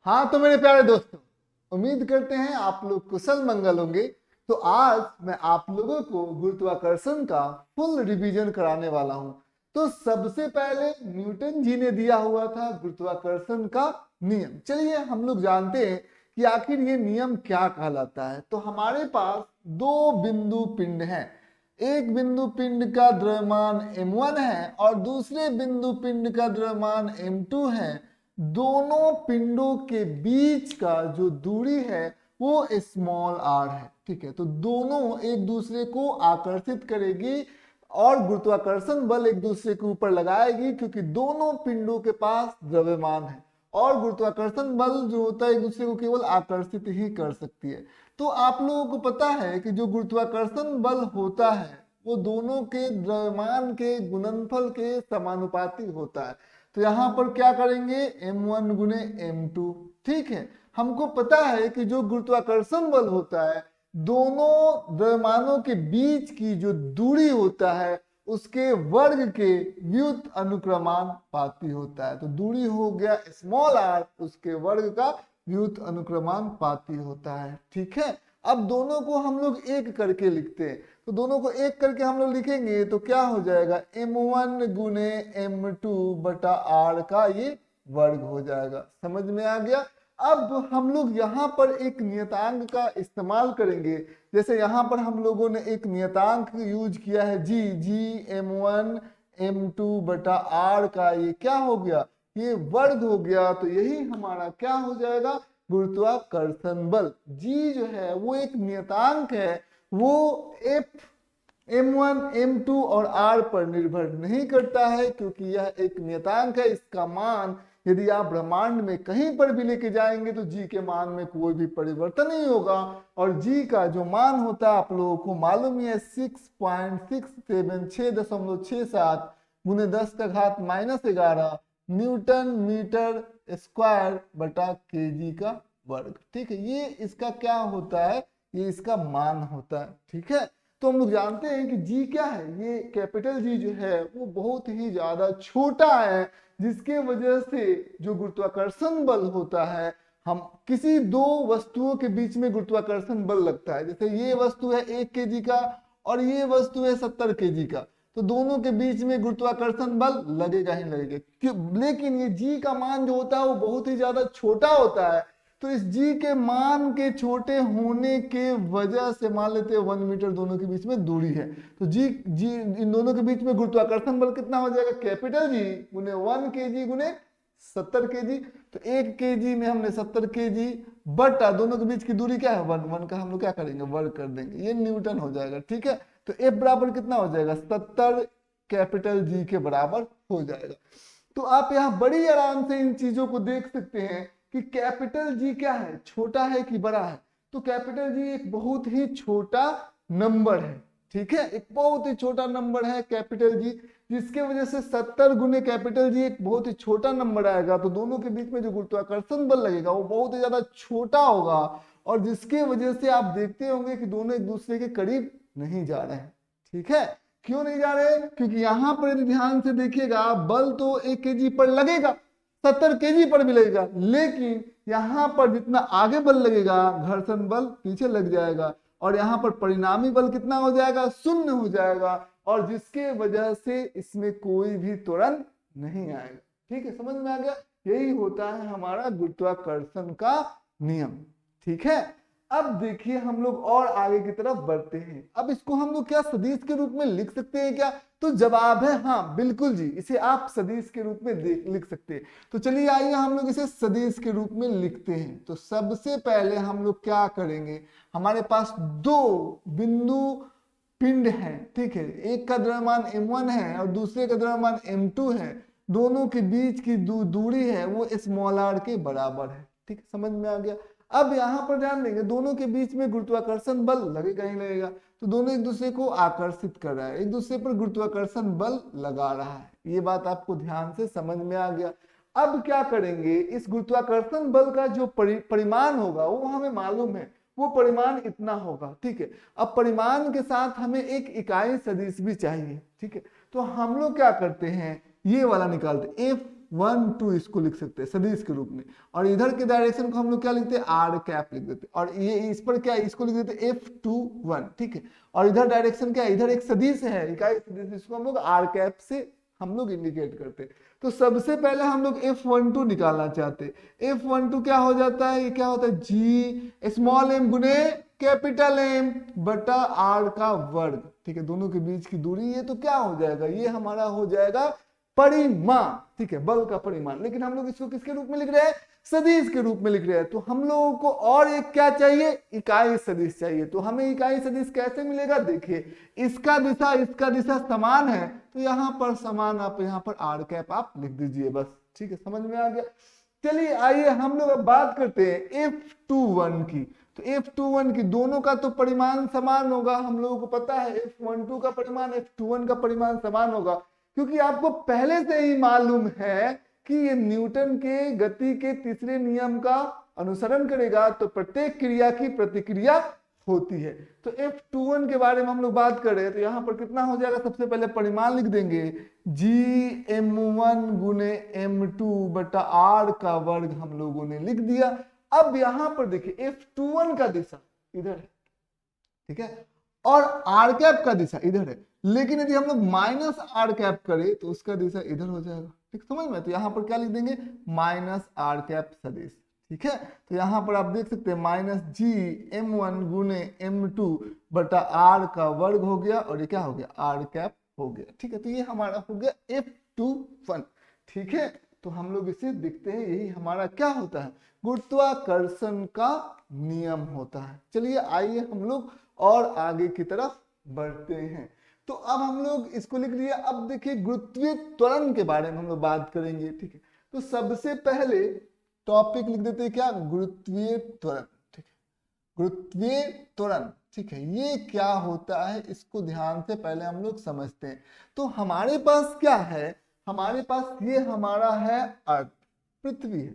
हाँ तो मेरे प्यारे दोस्तों, उम्मीद करते हैं आप लोग कुशल मंगल होंगे। तो आज मैं आप लोगों को गुरुत्वाकर्षण का फुल रिवीजन कराने वाला हूं। तो सबसे पहले न्यूटन जी ने दिया हुआ था गुरुत्वाकर्षण का नियम। चलिए हम लोग जानते हैं कि आखिर ये नियम क्या कहलाता है। तो हमारे पास दो बिंदु पिंड हैं। एक बिंदु पिंड का द्रव्यमान m1 है और दूसरे बिंदु पिंड का द्रव्यमान m2 है। दोनों पिंडों के बीच का जो दूरी है वो स्मॉल r है। ठीक है, तो दोनों एक दूसरे को आकर्षित करेगी और गुरुत्वाकर्षण बल एक दूसरे के ऊपर लगाएगी, क्योंकि दोनों पिंडों के पास द्रव्यमान है और गुरुत्वाकर्षण बल जो होता है एक दूसरे को केवल आकर्षित ही कर सकती है। तो आप लोगों को पता है कि जो गुरुत्वाकर्षण बल होता है वो दोनों के द्रव्यमान के गुणनफल के समानुपाती होता है। तो यहाँ पर क्या करेंगे, m1 गुने m2। ठीक है, हमको पता है कि जो गुरुत्वाकर्षण बल होता है दोनों द्रव्यमानों के बीच की जो दूरी होता है उसके वर्ग के व्युत अनुक्रमानुपाती होता है। तो दूरी हो गया स्मॉल r, उसके वर्ग का व्युत अनुक्रमानुपाती होता है। ठीक है, अब दोनों को हम लोग एक करके लिखते हैं। तो दोनों को एक करके हम लोग लिखेंगे तो क्या हो जाएगा, m1 गुने m2 बटा r का ये वर्ग हो जाएगा। समझ में आ गया। अब हम लोग यहाँ पर एक नियतांक का इस्तेमाल करेंगे। जैसे यहाँ पर हम लोगों ने एक नियतांक यूज किया है जी m1 m2 बटा r का ये क्या हो गया, ये वर्ग हो गया। तो यही हमारा क्या हो जाएगा, गुरुत्वाकर्षण बल। जी जो है वो एक नियतांक है, वो f m1 m2 और r पर निर्भर नहीं करता है, क्योंकि यह एक नियतांक है। इसका मान यदि आप ब्रह्मांड में कहीं पर भी लेके जाएंगे तो जी के मान में कोई भी परिवर्तन नहीं होगा। और जी का जो मान होता है आप लोगों को मालूम है 6.676 गुने 10 का घात -11 न्यूटन मीटर स्क्वायर बटा केजी का वर्ग। ठीक है, ये इसका क्या होता है, ये इसका मान होता है। ठीक है, तो हम लोग जानते हैं कि जी क्या है, ये कैपिटल जी जो है वो बहुत ही ज्यादा छोटा है, जिसके वजह से जो गुरुत्वाकर्षण बल होता है, हम किसी दो वस्तुओं के बीच में गुरुत्वाकर्षण बल लगता है। जैसे ये वस्तु है 1 kg का और ये वस्तु है 70 kg का, तो दोनों के बीच में गुरुत्वाकर्षण बल लगेगा ही लगेगा। लेकिन ये जी का मान जो होता है वो बहुत ही ज्यादा छोटा होता है। तो इस जी के मान के छोटे होने के वजह से मान लेते हैं 1 मीटर दोनों के बीच में दूरी है। तो जी इन दोनों के बीच में गुरुत्वाकर्षण बल कितना हो जाएगा, कैपिटल जी गुने 1 kg गुने 70 kg। तो 1 kg में हमने 70 kg बटा दोनों के बीच की दूरी क्या है 1 का हम लोग क्या करेंगे, वर्ग कर देंगे, ये न्यूटन हो जाएगा। ठीक है, तो F बराबर कितना हो जाएगा, 70 कैपिटल जी के बराबर हो जाएगा। तो आप यहाँ बड़ी आराम से इन चीजों को देख सकते हैं कि कैपिटल जी क्या है, छोटा है कि बड़ा है। तो कैपिटल जी एक बहुत ही छोटा नंबर है। ठीक है, एक बहुत ही छोटा नंबर है कैपिटल जी, जिसके वजह से 70 गुने कैपिटल जी एक बहुत ही छोटा नंबर आएगा। तो दोनों के बीच में जो गुरुत्वाकर्षण बल लगेगा वो बहुत ही ज्यादा छोटा होगा, और जिसके वजह से आप देखते होंगे कि दोनों एक दूसरे के करीब नहीं जा रहे हैं। ठीक है, क्यों नहीं जा रहे, क्योंकि यहाँ पर यदि ध्यान से देखिएगा बल तो 1 kg पर लगेगा, 70 kg पर भी लगेगा, लेकिन यहाँ पर जितना आगे बल लगेगा घर्षण बल पीछे लग जाएगा, और यहाँ पर परिणामी बल कितना हो जाएगा, शून्य हो जाएगा, और जिसके वजह से इसमें कोई भी त्वरण नहीं आएगा। ठीक है, समझ में आ गया। यही होता है हमारा गुरुत्वाकर्षण का नियम। ठीक है, अब देखिए हम लोग और आगे की तरफ बढ़ते हैं। अब इसको हम लोग क्या सदिश के रूप में लिख सकते हैं क्या, तो जवाब है हाँ, बिल्कुल जी, इसे आप सदिश के रूप में लिख सकते हैं। तो चलिए आइए हम लोग इसे सदिश के रूप में लिखते हैं। तो सबसे पहले हम लोग क्या करेंगे, हमारे पास दो बिंदु पिंड है। ठीक है, एक का द्रव्यमान m1 है और दूसरे का द्रव्यमान m2 है। दोनों के बीच की दूरी है वो स्मॉल r के बराबर है। ठीक है, समझ में आ गया। अब यहाँ पर ध्यान देंगे दोनों के बीच में गुरुत्वाकर्षण बल लगेगा ही लगेगा। तो दोनों एक दूसरे को आकर्षित कर रहा है, एक दूसरे पर गुरुत्वाकर्षण बल लगा रहा है। ये बात आपको ध्यान से समझ में आ गया। अब क्या करेंगे, इस गुरुत्वाकर्षण बल का जो परिमाण होगा वो हमें मालूम है, वो परिमाण इतना होगा। ठीक है, अब परिमाण के साथ हमें एक इकाई सदिश भी चाहिए। ठीक है, तो हम लोग क्या करते हैं, ये वाला निकालते, F 1 2 इसको लिख सकते हैं सदिश के रूप में, और इधर के डायरेक्शन को हम लोग क्या लिखते हैं, आर कैप लिख देते हैं, और ये इस पर क्या है, इसको लिख देते हैं F21, ठीक है। और इधर डायरेक्शन क्या है, इधर एक सदिश है, इकाई सदिश, इसको हम लोग आर कैप से हम लोग इंडिकेट करते हैं। तो सबसे पहले हम लोग F12 निकालना चाहते हैं। F12 क्या हो जाता है, ये क्या होता है, G स्मॉल m गुने कैपिटल M बटा R का वर्ग, ठीक है। दोनों के बीच की दूरी, ये तो क्या हो जाएगा, ये हमारा हो जाएगा परिमाण, ठीक है, बल का परिमाण। लेकिन हम लोग इसको किसके रूप में लिख रहे हैं, सदिश के रूप में लिख रहे हैं। तो हम लोगों को और एक क्या चाहिए, इकाई सदिश चाहिए। तो हमें इकाई सदिश कैसे मिलेगा, देखिए इसका दिशा समान है, तो यहाँ पर समान आप यहाँ पर आर कैप आप लिख दीजिए बस, ठीक है, समझ में आ गया। चलिए आइए हम लोग अब बात करते हैं F21 की। तो F21 की दोनों का तो परिमाण समान होगा, हम लोगों को पता है F12 का परिमाण F21 का परिमाण समान होगा, क्योंकि आपको पहले से ही मालूम है कि ये न्यूटन के गति के तीसरे नियम का अनुसरण करेगा, तो प्रत्येक क्रिया की प्रतिक्रिया होती है। तो F21 के बारे में हम लोग बात करें तो यहाँ पर कितना हो जाएगा, सबसे पहले परिमाण लिख देंगे, Gm1 गुने M2 बटा R का वर्ग हम लोगों ने लिख दिया। अब यहाँ पर देखिए F21 का दिशा इधर है, ठीक है, और आर कैप का दिशा इधर है, लेकिन यदि हम लोग माइनस आर कैप करें तो उसका दिशा इधर हो जाएगा, ठीक, समझ में। तो यहाँ पर क्या लिख देंगे, माइनस आर कैप सदिश, ठीक है। तो यहाँ पर आप देख सकते हैं माइनस Gm1 गुने M2 बटा R का वर्ग हो गया, और ये क्या हो गया, आर कैप हो गया, ठीक है। तो ये हमारा हो गया F21, ठीक है। तो हम लोग इसे देखते हैं, यही हमारा क्या होता है, गुरुत्वाकर्षण का नियम होता है। चलिए आइए हम लोग और आगे की तरफ बढ़ते हैं। तो अब हम लोग इसको लिख लिया। अब देखिए गुरुत्वीय त्वरण के बारे में हम लोग बात करेंगे, ठीक है। तो सबसे पहले टॉपिक लिख देते हैं क्या, गुरुत्वीय त्वरण, ठीक है, गुरुत्वीय त्वरण, ठीक है। ये क्या होता है, इसको ध्यान से पहले हम लोग समझते हैं। तो हमारे पास क्या है, हमारे पास ये हमारा है अर्थ, पृथ्वी है,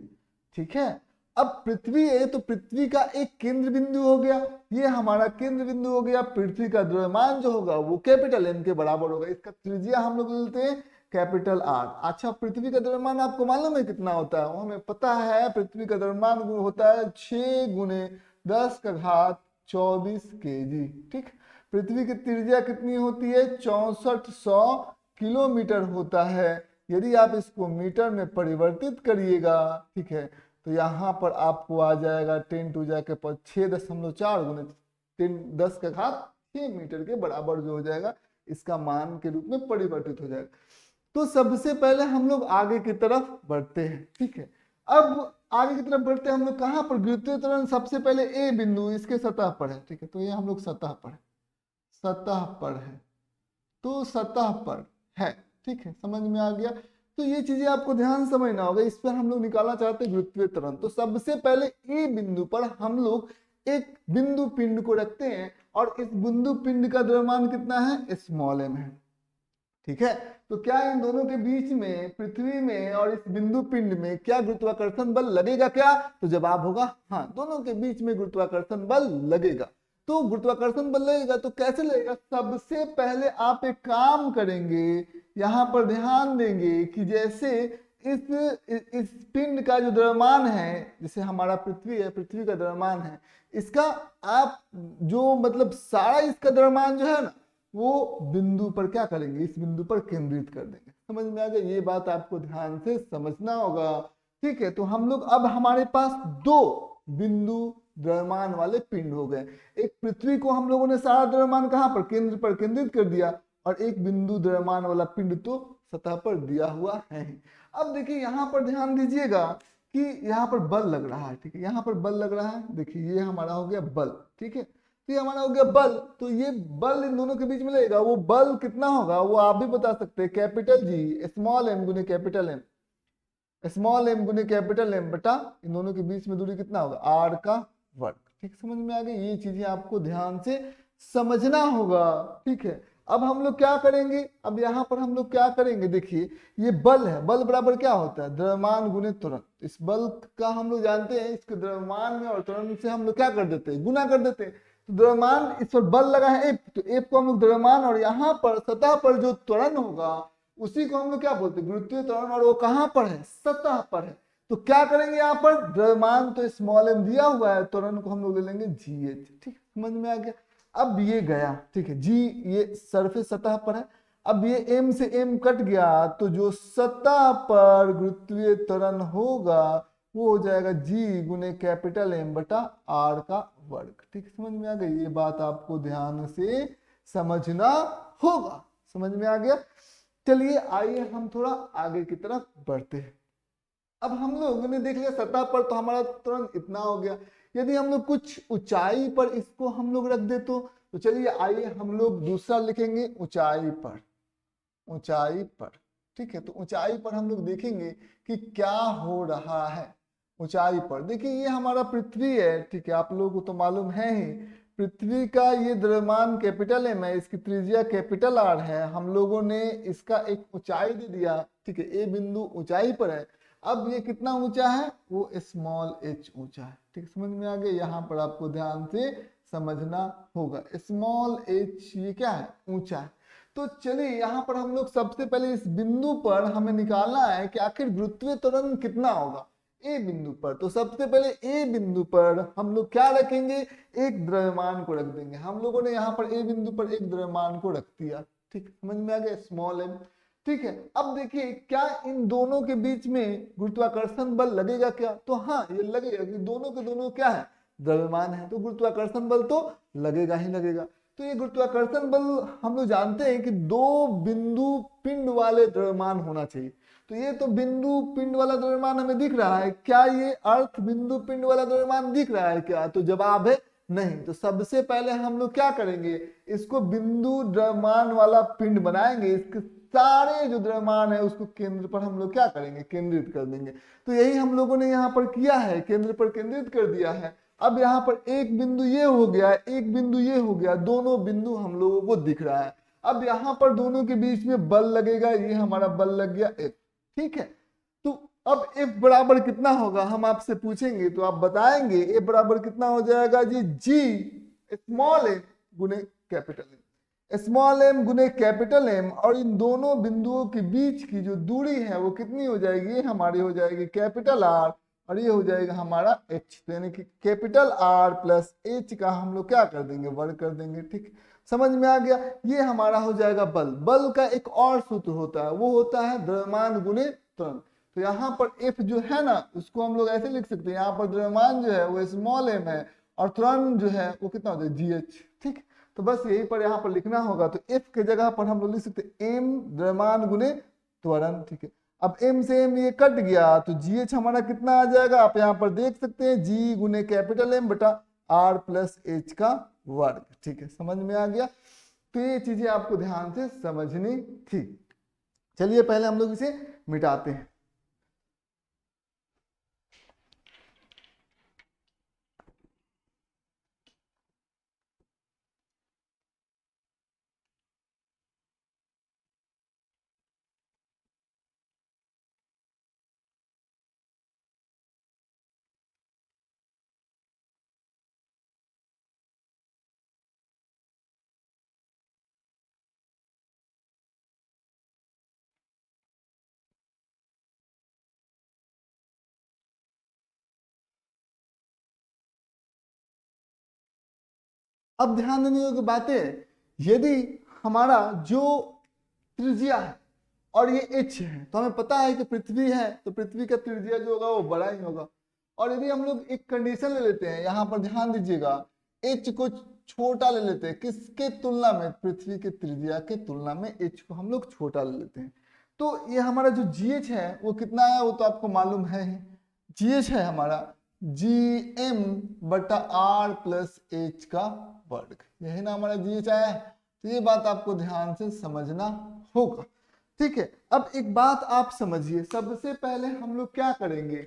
ठीक है। अब पृथ्वी है तो पृथ्वी का एक केंद्र बिंदु हो गया, ये हमारा केंद्र बिंदु हो गया। पृथ्वी का द्रव्यमान जो होगा वो कैपिटल M के बराबर होगा, इसका त्रिज्या हम लोग लेते हैं कैपिटल R। अच्छा, पृथ्वी का द्रव्यमान आपको मालूम है कितना होता है, वो हमें पता है। पृथ्वी का द्रव्यमान होता है 6 गुने 10 का घात 24 kg, ठीक। पृथ्वी की त्रिज्या कितनी होती है, 6400 किलोमीटर होता है। यदि आप इसको मीटर में परिवर्तित करिएगा, ठीक है, तो यहाँ पर आपको आ जाएगा 10 टू जाके 6.4 गुने 10 का घात 6 मीटर के बराबर जो हो जाएगा, इसका मान के रूप में परिवर्तित हो जाएगा। तो सबसे पहले हम लोग आगे की तरफ बढ़ते हैं, ठीक है। अब आगे की तरफ बढ़ते हैं हम लोग कहाँ पर, गुरुत्वीय त्वरण सबसे पहले ए बिंदु इसके सतह पर है, ठीक है। तो ये हम लोग सतह पर है, सतह पर है, तो सतह पर है, ठीक है, समझ में आ गया। तो ये चीजें आपको ध्यान समझना होगा, इस पर हम लोग निकालना चाहते हैं गुरुत्वीय त्वरण। तो सबसे पहले ए बिंदु पर हम लोग एक बिंदु पिंड को रखते हैं, और इस बिंदु पिंड का द्रव्यमान कितना है, स्मॉल m है, ठीक है। तो क्या इन दोनों के बीच में, पृथ्वी में और इस बिंदु पिंड में क्या गुरुत्वाकर्षण बल लगेगा क्या, तो जवाब होगा हाँ, दोनों के बीच में गुरुत्वाकर्षण बल लगेगा। तो गुरुत्वाकर्षण बल लगेगा तो कैसे लगेगा, सबसे पहले आप एक काम करेंगे, यहाँ पर ध्यान देंगे कि जैसे इस पिंड का जो द्रव्यमान है, जैसे हमारा पृथ्वी है, पृथ्वी का द्रव्यमान है, इसका आप जो मतलब सारा इसका द्रव्यमान जो है ना, वो बिंदु पर क्या करेंगे, इस बिंदु पर केंद्रित कर देंगे। समझ में आ गया, ये बात आपको ध्यान से समझना होगा, ठीक है। तो हम लोग अब हमारे पास दो बिंदु द्रव्यमान वाले पिंड हो गए। एक पृथ्वी को हम लोगों ने सारा द्रव्यमान कहाँ पर, केंद्र पर केंद्रित कर दिया, और एक बिंदु द्रव्यमान वाला पिंड तो सतह पर दिया हुआ है ही। अब देखिए यहाँ पर ध्यान दीजिएगा कि यहाँ पर बल लग रहा है, ठीक है, यहाँ पर बल लग रहा है। देखिए ये हमारा हो गया बल, ठीक है, तो ये हमारा हो गया बल। तो ये बल इन दोनों के बीच में लगेगा, वो बल कितना होगा वो आप भी बता सकते हैं, कैपिटल G स्मॉल m गुने कैपिटल M, स्मॉल m गुने कैपिटल M बटा इन दोनों के बीच में दूरी कितना होगा, R का वर्ग, ठीक, समझ में आ गई। ये चीजें आपको ध्यान से समझना होगा, ठीक है। अब हम लोग क्या करेंगे, अब यहाँ पर हम लोग क्या करेंगे, देखिए ये बल है, बल बराबर क्या होता है, द्रव्यमान गुने त्वरण। इस बल का हम लोग जानते हैं, इसके द्रव्यमान में और त्वरण से हम लोग क्या कर देते हैं, गुना कर देते हैं। तो द्रव्यमान, इस पर बल लगा है F, तो F को हम लोग द्रव्यमान, और यहाँ पर सतह पर जो त्वरण होगा उसी को हम लोग क्या बोलते हैं, गुरुत्वीय त्वरण, और वो कहाँ पर है, सतह पर है। तो क्या करेंगे यहाँ पर, द्रव्यमान तो स्मॉल m दिया हुआ है, त्वरण को हम लोग ले लेंगे gh। ठीक, समझ में आ गया। अब ये गया, ठीक है, g ये सरफेस सतह पर है। अब ये m से m कट गया, तो जो सतह पर गुरुत्वीय त्वरण होगा वो हो जाएगा g गुने कैपिटल M बटा r का वर्ग। ठीक, समझ में आ गई। ये बात आपको ध्यान से समझना होगा। समझ में आ गया। चलिए आइए हम थोड़ा आगे की तरफ बढ़ते हैं। अब हम लोगों ने देख लिया सतह पर, तो हमारा तुरंत इतना हो गया। यदि हम लोग कुछ ऊंचाई पर इसको हम लोग रख दे तो चलिए आइए हम लोग दूसरा लिखेंगे ऊंचाई पर। ऊंचाई पर, ठीक है, तो ऊंचाई पर हम लोग देखेंगे कि क्या हो रहा है। ऊंचाई पर देखिए ये हमारा पृथ्वी है, ठीक है, आप लोगों को तो मालूम है ही। पृथ्वी का ये द्रव्यमान कैपिटल M है, इसकी त्रिज्या कैपिटल R है। हम लोगों ने इसका एक ऊंचाई दे दिया, ठीक है, ए बिंदु ऊंचाई पर है। अब ये कितना ऊंचा है, वो स्मॉल h ऊंचा है। ठीक, समझ में आ गया। यहाँ पर आपको ध्यान से समझना होगा, स्मॉल h ये क्या है, ऊंचा है। तो चलिए यहाँ पर हम लोग सबसे पहले इस बिंदु पर हमें निकालना है कि आखिर गुरुत्वीय त्वरण कितना होगा ए बिंदु पर। तो सबसे पहले ए बिंदु पर हम लोग क्या रखेंगे, एक द्रव्यमान को रख देंगे। हम लोगों ने यहाँ पर ए बिंदु पर एक द्रव्यमान को रख दिया। ठीक, समझ में आ गया, स्मॉल m। ठीक है, अब देखिए क्या इन दोनों के बीच में गुरुत्वाकर्षण बल लगेगा क्या, तो हाँ ये लगेगा कि दोनों के दोनों क्या है, द्रव्यमान है, तो गुरुत्वाकर्षण बल तो लगेगा ही लगेगा। तो ये गुरुत्वाकर्षण बल हम लोग जानते हैं कि दो बिंदु पिंड वाले द्रव्यमान होना चाहिए। तो ये तो बिंदु पिंड वाला द्रव्यमान हमें दिख रहा है, क्या ये अर्थ बिंदु पिंड वाला द्रव्यमान दिख रहा है क्या, तो जवाब है नहीं। तो सबसे पहले हम लोग क्या करेंगे, इसको बिंदु द्रव्यमान वाला पिंड बनाएंगे। इसके सारे जो द्रव्यमान है उसको केंद्र पर हम लोग क्या करेंगे, केंद्रित कर देंगे। तो यही हम लोगों ने यहाँ पर किया है, केंद्र पर केंद्रित कर दिया है। अब यहाँ पर एक बिंदु ये हो गया, एक बिंदु ये हो गया, दोनों बिंदु हम लोगों को दिख रहा है। अब यहाँ पर दोनों के बीच में बल लगेगा, ये हमारा बल लग गया F। ठीक है, तो अब F बराबर कितना होगा हम आपसे पूछेंगे तो आप बताएंगे F बराबर कितना हो जाएगा जी, G स्मॉल m गुने कैपिटल M। स्मॉल m गुने कैपिटल M, और इन दोनों बिंदुओं के बीच की जो दूरी है वो कितनी हो जाएगी, हमारी हो जाएगी कैपिटल R, और ये हो जाएगा हमारा h। तो यानी कि कैपिटल R प्लस h का हम लोग क्या कर देंगे, वर्ग कर देंगे। ठीक, समझ में आ गया। ये हमारा हो जाएगा बल। बल का एक और सूत्र होता है, वो होता है द्रव्यमान गुने त्वरण। तो यहाँ पर F जो है ना, उसको हम लोग ऐसे लिख सकते हैं, यहाँ पर द्रव्यमान जो है वो स्मॉल m है, और त्वरण जो है वो कितना होता है, gh। ठीक, तो बस यही पर यहाँ पर लिखना होगा। तो F के जगह पर हम लोग लिख सकते हैं m द्रव्यमान गुने त्वरण। ठीक है, अब m से m ये कट गया, तो gh हमारा कितना आ जाएगा, आप यहाँ पर देख सकते हैं, g गुने कैपिटल M बटा r प्लस h का वर्ग। ठीक है, समझ में आ गया। तो ये चीजें आपको ध्यान से समझनी थी। चलिए पहले हम लोग इसे मिटाते हैं। अब ध्यान देने योग्य बातें, यदि हमारा जो त्रिज्या है और ये h है, तो हमें पता है कि पृथ्वी है, तो पृथ्वी का त्रिज्या जो होगा वो बड़ा ही होगा। और यदि हम लोग एक कंडीशन ले लेते हैं, यहाँ पर ध्यान दीजिएगा, h को छोटा ले लेते हैं, किसके तुलना में, पृथ्वी के त्रिज्या के तुलना में h को हम लोग छोटा ले लेते हैं। तो ये हमारा जो gh है वो कितना है, वो तो आपको मालूम है ही। gh है हमारा gm बटा r प्लस h का वर्ग, यही ना हमारा gh आया है। तो ये बात आपको ध्यान से समझना होगा। ठीक है, अब एक बात आप समझिए, सबसे पहले हम लोग क्या करेंगे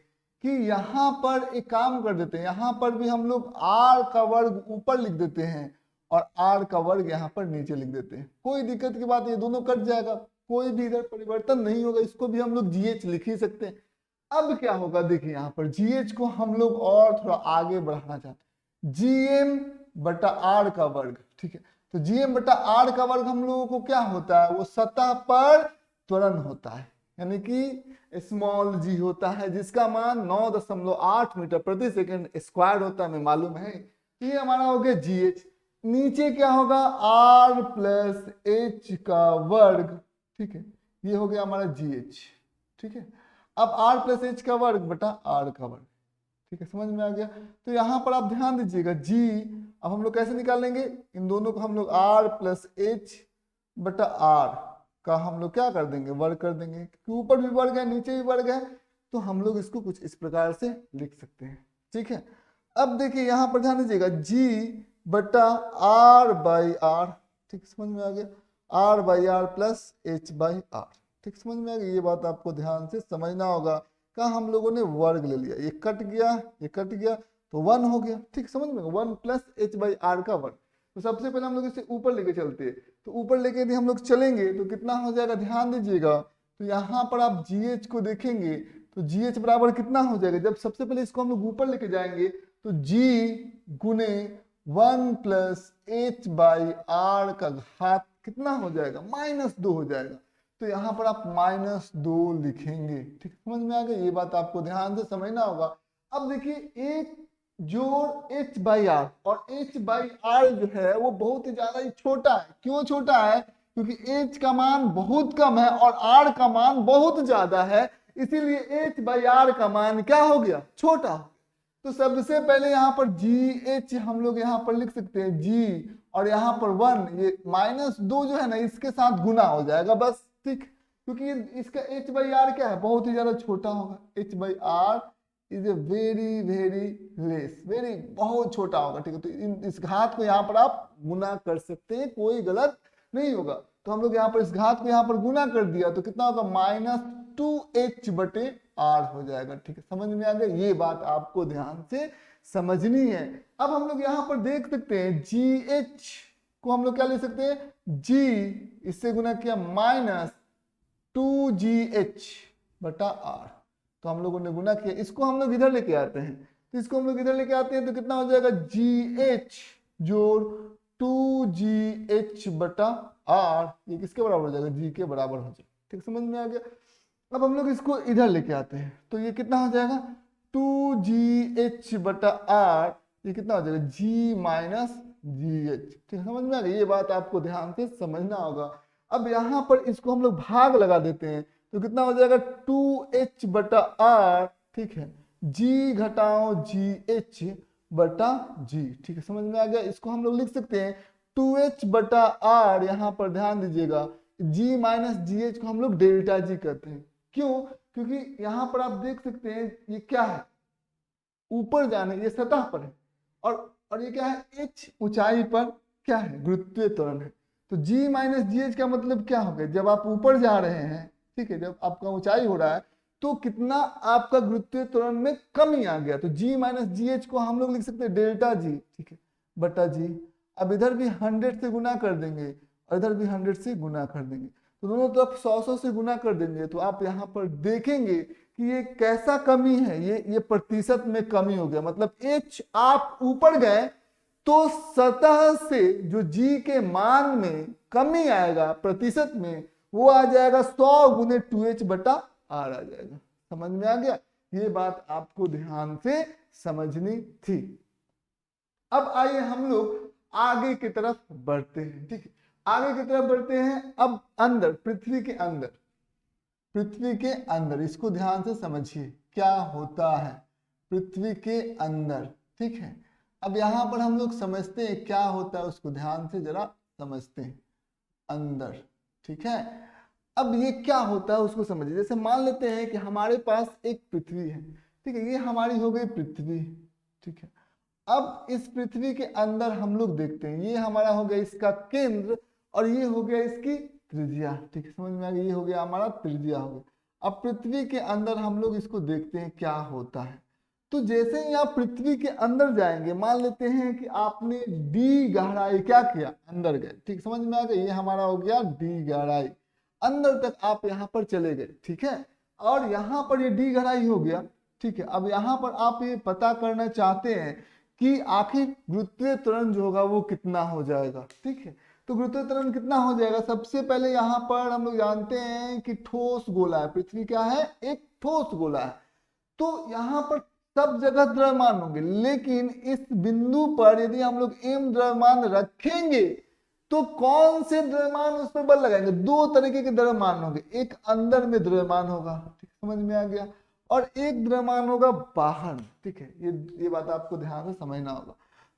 कि यहाँ पर एक काम कर देते हैं, यहाँ पर भी हम लोग r का वर्ग ऊपर लिख देते हैं और r का वर्ग यहाँ पर नीचे लिख देते हैं। कोई दिक्कत की बात, ये दोनों कट जाएगा, कोई भी इधर परिवर्तन नहीं होगा। इसको भी हम लोग gh लिख ही सकते हैं। अब क्या होगा, देखिए यहाँ पर gh को हम लोग और थोड़ा आगे बढ़ाना चाहते हैं, gm बटा r का वर्ग। ठीक है, तो gm बटा r का वर्ग हम लोगों को क्या होता है, वो सतह पर त्वरण होता है, यानी कि स्मॉल जी होता है, जिसका मान 9.8 मीटर प्रति सेकंड स्क्वायर होता है, हमें मालूम है। तो ये हमारा हो गया जी एच। नीचे क्या होगा, आर प्लस एच का वर्ग, ठीक है, ये हो गया हमारा जी एच, ठीक है। अब आर प्लस एच का वर्ग बटा आर का वर्ग, ठीक है, समझ में आ गया। तो यहाँ पर आप ध्यान दीजिएगा जी, अब हम लोग कैसे निकालेंगे, इन दोनों को हम लोग आर प्लस एच बटा आर का हम लोग क्या कर देंगे, वर्ग कर देंगे, क्योंकि ऊपर भी वर्ग है नीचे भी वर्ग है, तो हम लोग इसको कुछ इस प्रकार से लिख सकते हैं, ठीक है। अब देखिए यहाँ पर ध्यान दीजिएगा जी बटा आर बाई आर, ठीक, समझ में आ गया, R by R plus H by R, ठीक, समझ में आ गया। ये बात आपको ध्यान से समझना होगा। कहा हम लोगों ने वर्ग ले लिया, ये कट गया, ये कट गया, तो 1 हो गया, ठीक, समझ में, 1 प्लस एच बाई आर का वर्ग। तो सबसे पहले हम लोग इसे ऊपर लेके चलते हैं, तो ऊपर लेके यदि हम लोग चलेंगे तो कितना हो जाएगा, ध्यान दीजिएगा। तो यहाँ पर आप जी एच को देखेंगे तो जी एच बराबर कितना हो जाएगा, जब सबसे पहले इसको हम लोग ऊपर लेके जाएंगे तो जी गुने 1 प्लस एच बाई आर का घात कितना हो जाएगा, -2 हो जाएगा। तो यहाँ पर आप -2 लिखेंगे, ठीक, समझ में आ गया। ये बात आपको ध्यान से समझना होगा। अब देखिए एक जोड़ h बाई आर, और h बाई आर जो है वो बहुत ही ज्यादा ही छोटा है। क्यों छोटा है, क्योंकि h का मान बहुत कम है और r का मान बहुत ज्यादा है, इसीलिए h बाई आर का मान क्या हो गया, छोटा। तो सबसे पहले यहाँ पर जी एच हम लोग यहाँ पर लिख सकते हैं जी, और यहाँ पर 1, ये -2 जो है ना इसके साथ गुना हो जाएगा बस, ठीक, क्योंकि इसका h बाई आर क्या है, बहुत ही ज्यादा छोटा होगा। h by R is a very very less, very बहुत छोटा होगा, ठीक है। तो इस घात को यहाँ पर आप गुना कर सकते हैं, कोई गलत नहीं होगा। तो हम लोग यहाँ पर इस घात को यहाँ पर गुना कर दिया तो कितना होगा, -2h बटे आर हो जाएगा, ठीक है, समझ में आ गया। ये बात आपको ध्यान से समझनी है। अब हम लोग यहाँ पर देख सकते हैं जी एच को हम लोग क्या ले सकते हैं, जी इससे गुना किया -2gh बटा आर, तो हम लोगों ने गुना किया, इसको हम लोग इधर लेके आते हैं, तो इसको हम लोग इधर लेके आते हैं तो कितना हो जाएगा, जी एच जोड़ 2gh बटा आर, ये किसके बराबर हो जाएगा, जी के बराबर हो जाएगा, ठीक, समझ में आ गया। अब हम लोग इसको इधर लेके आते हैं तो ये कितना हो जाएगा, 2gh बटा आर, ये कितना हो जाएगा, g माइनस जी एच, ठीक है, समझ में आ गया। ये बात आपको ध्यान से समझना होगा। अब यहाँ पर इसको हम लोग भाग लगा देते हैं तो कितना हो जाएगा, 2h बटा आर, ठीक है, g घटाओ जी एच बटा जी, ठीक है, समझ में आ गया। इसको हम लोग लिख सकते हैं 2h बटा आर, यहाँ पर ध्यान दीजिएगा g माइनस जी एच को हम लोग डेल्टा जी कहते हैं। क्यों, क्योंकि यहाँ पर आप देख सकते हैं ये क्या है, ऊपर जाने, ये सतह पर है, और ये क्या है, h ऊंचाई पर क्या है, गुरुत्वीय त्वरण है। तो g माइनस जी एच का मतलब क्या हो गया, जब आप ऊपर जा रहे हैं, ठीक है, जब आपका ऊंचाई हो रहा है तो कितना आपका गुरुत्वीय त्वरण में कमी आ गया, तो g माइनस जी एच को हम लोग लिख सकते हैं डेल्टा जी, ठीक है, बटा जी। अब इधर भी 100 से गुना कर देंगे और इधर भी 100 से गुना कर देंगे, तो दोनों तरफ 100 से गुना कर देंगे, तो आप यहाँ पर देखेंगे कि ये कैसा कमी है, ये प्रतिशत में कमी हो गया, मतलब h आप ऊपर गए तो सतह से जो g के मान में कमी आएगा प्रतिशत में, वो आ जाएगा 100 गुने 2h बटा आर आ जाएगा, समझ में आ गया। ये बात आपको ध्यान से समझनी थी। अब आइए हम लोग आगे की तरफ बढ़ते हैं, ठीक है, आगे की तरफ बढ़ते हैं। अब अंदर, पृथ्वी के अंदर, पृथ्वी के अंदर इसको ध्यान से समझिए क्या होता है पृथ्वी के अंदर, ठीक है। अब यहाँ पर हम लोग समझते हैं क्या होता है, उसको ध्यान से जरा समझते हैं अंदर, ठीक है। अब ये क्या होता है उसको समझिए। जैसे मान लेते हैं कि हमारे पास एक पृथ्वी है, ठीक है, ये हमारी हो गई पृथ्वी, ठीक है। अब इस पृथ्वी के अंदर हम लोग देखते हैं, ये हमारा हो गया इसका केंद्र और ये हो गया इसकी त्रिज्या, ठीक है, समझ में आ गया, ये हो गया हमारा त्रिज्या हो गया। अब पृथ्वी के अंदर हम लोग इसको देखते हैं क्या होता है। तो जैसे ही आप पृथ्वी के अंदर जाएंगे, मान लेते हैं कि आपने डी गहराई क्या किया, अंदर गए, ठीक, समझ में आ गया, ये हमारा हो गया डी गहराई, अंदर तक आप यहाँ पर चले गए, ठीक है, और यहाँ पर ये डी गहराई हो गया, ठीक है। अब यहाँ पर आप ये पता करना चाहते हैं कि आखिर गुरुत्वीय त्वरण जो होगा वो कितना हो जाएगा, ठीक है। तो गुरुत्वाकर्षण त्वरण कितना हो जाएगा, सबसे पहले यहाँ पर हम लोग जानते हैं कि ठोस गोला है, पृथ्वी क्या है, एक ठोस गोला है, तो यहाँ पर सब जगह द्रव्यमान होंगे, लेकिन इस बिंदु पर यदि हम लोग m द्रव्यमान रखेंगे तो कौन से द्रव्यमान उस पर बल लगाएंगे, दो तरीके के द्रव्यमान होंगे, एक अंदर में द्रव्यमान होगा, ठीक समझ में आ गया, और एक द्रव्यमान होगा बाहर, ठीक है, ये बात आपको ध्यान से समझना होगा।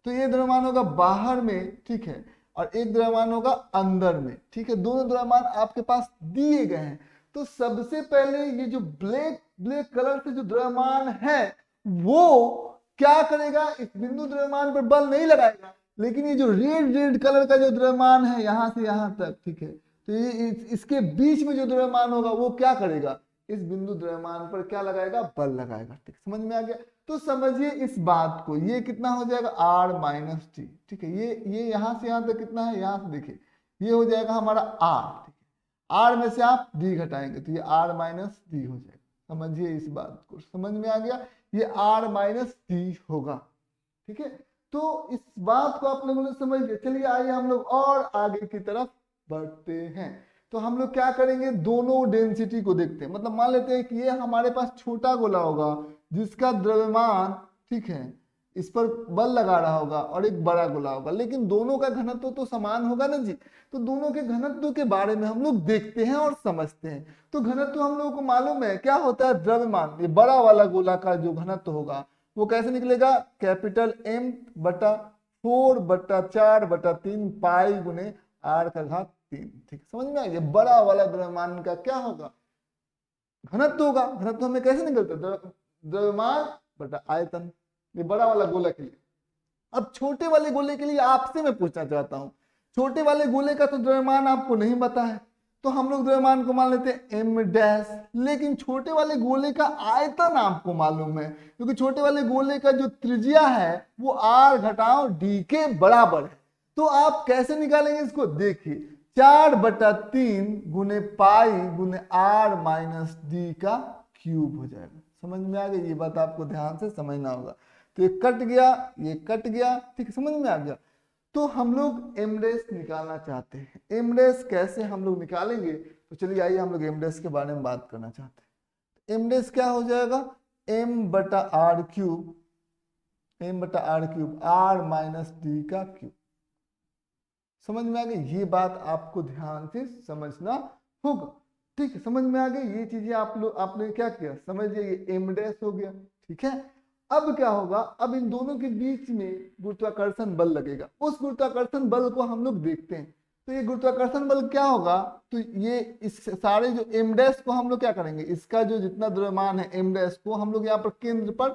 तो ये द्रव्यमान होगा बाहर में, ठीक है, और एक द्रव्यमान होगा अंदर में, ठीक है, दोनों द्रव्यमान आपके पास दिए गए हैं। तो सबसे पहले ये जो ब्लैक कलर से जो द्रव्यमान है वो क्या करेगा, इस बिंदु द्रव्यमान पर बल नहीं लगाएगा, लेकिन ये जो रेड कलर का जो द्रव्यमान है यहां से यहां तक, ठीक है, तो ये इसके बीच में जो द्रव्यमान होगा वो क्या करेगा, इस बिंदु द्रव्यमान पर क्या लगाएगा, बल लगाएगा, ठीक समझ में आ गया। तो समझिए इस बात को, ये कितना हो जाएगा r माइनस टी, ठीक है, ये यहां से यहां तक कितना है, यहां से देखिए ये हो जाएगा हमारा r, ठीक है, r में से आप d घटाएंगे तो ये r माइनस डी हो जाएगा, समझिए इस बात को, समझ में आ गया, ये r माइनस डी होगा, ठीक है। तो इस बात को आप लोगों ने समझ लिया, चलिए आइए हम लोग और आगे की तरफ बढ़ते हैं। तो हम लोग क्या करेंगे, दोनों डेंसिटी को देखते हैं, मतलब मान लेते हैं कि ये हमारे पास छोटा गोला होगा जिसका द्रव्यमान, ठीक है, इस पर बल लगा रहा होगा, और एक बड़ा गोला होगा, लेकिन दोनों का घनत्व तो समान होगा ना जी, तो दोनों के घनत्व के बारे में हम लोग देखते हैं और समझते हैं। तो घनत्व हम लोगों को मालूम है क्या होता है, द्रव्यमान, ये बड़ा वाला गोला का जो घनत्व होगा वो कैसे निकलेगा, कैपिटल M बटा 4/4/3 पाई गुने r का घात 3, ठीक समझ में आ गया। बड़ा वाला द्रव्यमान का क्या होगा, घनत्व होगा, घनत्व हमें कैसे निकलता है, द्रव्यमान बटा आयतन, ये बड़ा वाला गोला के लिए। अब छोटे वाले गोले के लिए आपसे मैं पूछना चाहता हूं, छोटे वाले गोले का तो द्रव्यमान आपको नहीं पता है, तो हम लोग द्रव्यमान को मान लेते हैं m डैश, लेकिन छोटे वाले गोले का आयतन आपको मालूम है, क्योंकि छोटे वाले गोले का जो त्रिज्या है वो r घटाओ d के बराबर है। तो आप कैसे निकालेंगे इसको, देखिए 4/3 गुने पाई गुने r माइनस डी का क्यूब हो जाएगा, समझ में आ गया, ये बात आपको ध्यान से समझना होगा। तो ये कट गया, ये कट गया, ठीक है, समझ में आ गया। तो हम लोग एम डैश निकालना चाहते हैं, एम डैश कैसे हम लोग निकालेंगे, तो चलिए आइए हम लोग एम डैश के बारे में बात करना चाहते हैं। एम डैश क्या हो जाएगा, m/r cube, m/r cube r minus D का क्यूब, समझ में आ गई, ये बात आपको ध्यान से समझना होगा, ठीक है, समझ में आ गई, ये चीजें आप लोग आपने क्या किया, समझिए ये एम डैश हो गया, ठीक है। अब क्या होगा, अब इन दोनों के बीच में गुरुत्वाकर्षण बल लगेगा, उस गुरुत्वाकर्षण बल को हम लोग देखते हैं। तो ये गुरुत्वाकर्षण बल क्या होगा, तो ये इस सारे जो एम डैश को हम लोग क्या करेंगे, इसका जो जितना द्रव्यमान है एम डैश को हम लोग यहाँ पर केंद्र पर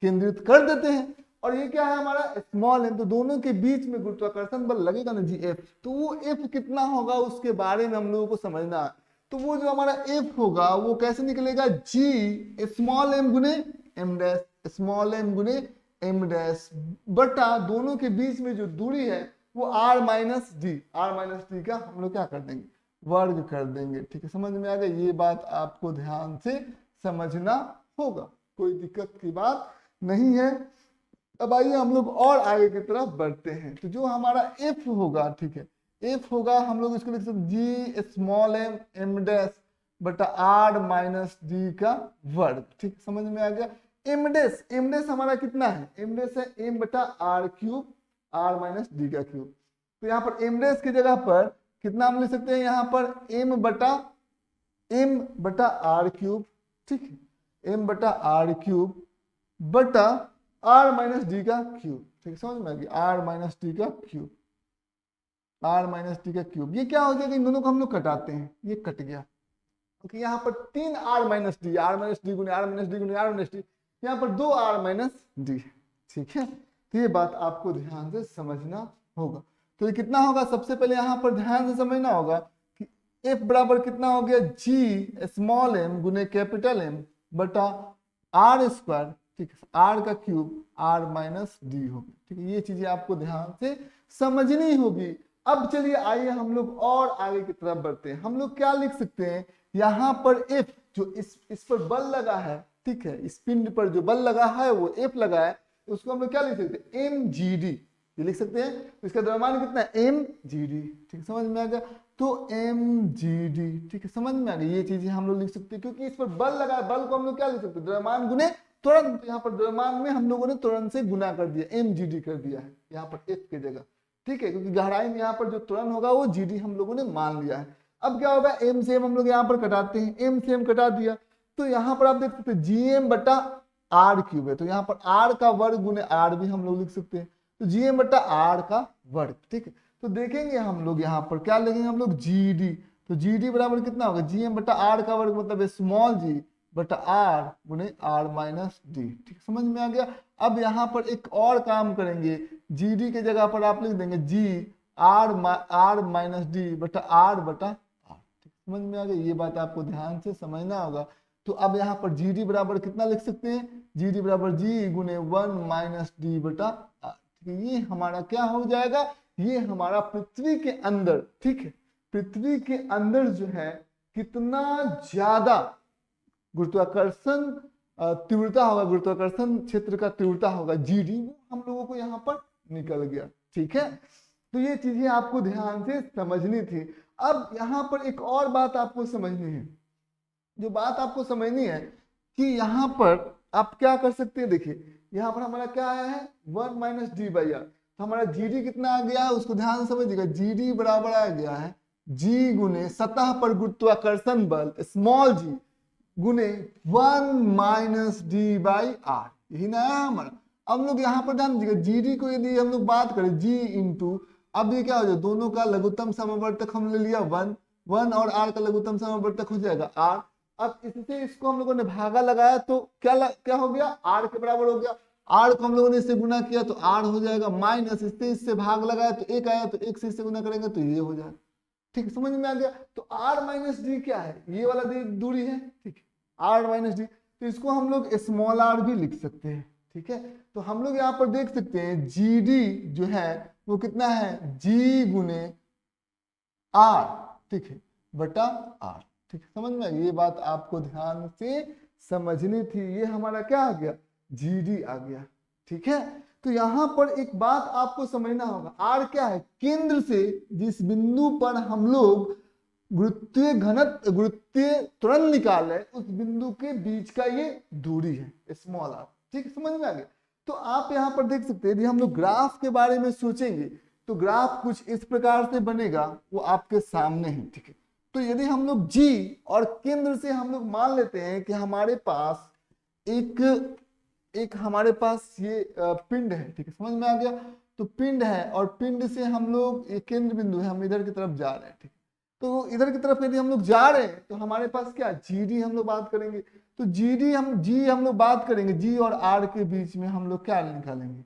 केंद्रित कर देते हैं, और ये क्या है हमारा स्मॉल है, तो दोनों के बीच में गुरुत्वाकर्षण बल लगेगा ना जी एफ, तो वो एफ कितना होगा उसके बारे में हम लोगों को समझना है। तो वो जो हमारा एफ होगा वो कैसे निकलेगा, जी स्मॉल एम गुने एम डैश, स्मॉल एम गुने एम डैश बटा दोनों के बीच में जो दूरी है वो r minus D, r minus D का हम लोग क्या कर देंगे, वर्ग कर देंगे, ठीक है, समझ में आ गया, ये बात आपको ध्यान से समझना होगा, कोई दिक्कत की बात नहीं है। अब आइए हम लोग और आगे की तरफ बढ़ते हैं। तो जो हमारा f होगा, ठीक है, f होगा हम लोग इसको लिख सकते जी स्मॉल एम एम डैश बटा r माइनस डी का वर्ग, ठीक समझ में आ गया। एम डैश हमारा कितना है, एम डैश है m बटा r cube r minus D का क्यूब, तो यहाँ पर एम डैश की जगह पर कितना हम लिख सकते हैं, यहाँ पर m बटा r क्यूब, ठीक है, m बटा r क्यूब बटा r माइनस डी का क्यूब, ठीक है, समझ में आ गया, r माइनस डी का क्यूब, r माइनस डी का क्यूब, ये क्या हो जाएगा, इन दोनों को हम लोग कटाते हैं, ये कट गया, क्योंकि यहाँ पर 3 r minus D, r minus D गुने r माइनस डी गुने r माइनस डी, यहाँ पर 2 r माइनस डी, ठीक है। तो ये बात आपको ध्यान से समझना होगा। तो ये कितना होगा, सबसे पहले यहाँ पर ध्यान से समझना होगा कि f बराबर कितना हो गया, g स्मॉल m गुने कैपिटल M बटा r स्क्वायर, ठीक है, r का क्यूब r माइनस डी होगी, ठीक है, ये चीजें आपको ध्यान से समझनी होगी। अब चलिए आइए हम लोग और आगे की तरफ बढ़ते हैं। हम लोग क्या लिख सकते हैं, यहाँ पर F जो इस पर बल लगा है, ठीक है, इस पिंड पर जो बल लगा है वो F लगा है, उसको हम लोग क्या लिख सकते हैं, mgd, ये लिख सकते हैं। तो इसका द्रव्यमान कितना है एम जी डी, ठीक है, समझ में आ गया। तो एम जी डी, ठीक है, समझ में आ गया। ये चीजें हम लोग लिख सकते हैं क्योंकि इस पर बल लगा है, बल को हम लोग क्या लिख सकते हैं द्रव्यमान गुने त्वरण। तो यहाँ पर द्रव्यमान में हम लोगों ने त्वरण से गुना कर दिया, एम जी डी कर दिया है यहाँ पर एफ की जगह, ठीक है, क्योंकि गहराई में यहाँ पर जो त्वरण होगा वो जी डी हम लोगों ने मान लिया है। अब क्या होगा एम से एम हम लोग यहाँ पर कटाते हैं, एम से एम कटा दिया तो यहाँ पर आप देख सकते हैं जी एम बटा आर क्यूब है, तो यहाँ पर आर का वर्ग गुने आर भी हम लोग लिख सकते हैं, तो जी एम बटा आर का वर्ग, ठीक है। तो देखेंगे हम लोग यहाँ पर क्या लिखेंगे हम लोग जी डी, तो जी डी बराबर कितना होगा जी एम बटा आर का वर्ग मतलब स्मॉल जी बटा आर गुने आर माइनस डी, ठीक है, समझ में आ गया। अब यहाँ पर एक और काम करेंगे, जी डी के जगह पर आप लिख देंगे जी आर माइनस डी बटा आर, ठीक, समझ में आ गया। ये बात आपको ध्यान से समझना होगा। तो अब यहाँ पर जी डी बराबर कितना लिख सकते हैं, जी डी बराबर जी गुने 1 माइनस डी बटा आर, ठीक है। ये हमारा क्या हो जाएगा, ये हमारा पृथ्वी के अंदर, ठीक है, पृथ्वी के अंदर जो है कितना ज्यादा गुरुत्वाकर्षण तीव्रता होगा, गुरुत्वाकर्षण क्षेत्र का तीव्रता होगा जी डी, हम लोगों को यहाँ पर निकल गया, ठीक है। तो ये चीजें आपको ध्यान से समझनी थी। अब यहाँ पर एक और बात आपको समझनी है, जो बात आपको समझनी है कि यहाँ पर आप क्या कर सकते हैं, देखिए यहाँ पर हमारा क्या आया है 1 माइनस डी बाई आर, तो हमारा जी डी कितना आ गया है उसको ध्यान से समझिएगा, जी डी बराबर आ गया है जी गुने सतह पर गुरुत्वाकर्षण बल स्मॉल जी गुने 1 माइनस डी बाई आर, यही ना है हमारा। अब लोग यहाँ पर ध्यान दीजिएगा जी डी को यदि हम लोग बात करें जी इंटू, अब ये क्या हो जाए दोनों का लघुत्तम समवर्तक हमने लिया 1 और आर का लघुत्तम समवर्तक हो जाएगा आर। अब इससे इसको हम लोगों ने भागा लगाया तो क्या हो गया आर के बराबर हो गया, आर को हम लोगों ने इससे गुना किया तो आर हो जाएगा, माइनस इससे भाग लगाया तो एक आया, तो एक से इससे गुना करेंगे तो ये हो जाएगा, ठीक है, समझ में आ गया। तो आर माइनस डी क्या है, ये वाला दूरी है, ठीक है, आर माइनस डी, तो इसको हम लोग स्मॉल आर भी लिख सकते हैं, ठीक है। तो हम लोग यहाँ पर देख सकते हैं जी डी जो है वो कितना है जी गुने आर, ठीक है, बटा आर, ठीक है, समझ में। ये बात आपको ध्यान से समझनी थी। ये हमारा क्या आ गया जी डी आ गया, ठीक है। तो यहाँ पर एक बात आपको समझना होगा, आर क्या है केंद्र से जिस बिंदु पर हम लोग गुरुत्वीय त्वरण निकाल रहे उस बिंदु के बीच का ये दूरी है स्मॉल आर, ठीक है, समझ में आ गया। तो आप यहाँ पर देख सकते हैं यदि हम लोग ग्राफ के बारे में सोचेंगे तो ग्राफ कुछ इस प्रकार से बनेगा, वो आपके सामने है, ठीक है। तो यदि हम लोग जी और केंद्र से हम लोग मान लेते हैं कि हमारे पास एक हमारे पास ये पिंड है, ठीक है, समझ में आ गया। तो पिंड है और पिंड से हम लोग एक केंद्र बिंदु है, हम इधर की तरफ जा रहे हैं, ठीक है। तो इधर की तरफ यदि हम लोग जा रहे हैं तो हमारे पास क्या जी डी हम लोग बात करेंगे, तो जी हम लोग बात करेंगे जी और आर के बीच में हम लोग क्या निकालेंगे,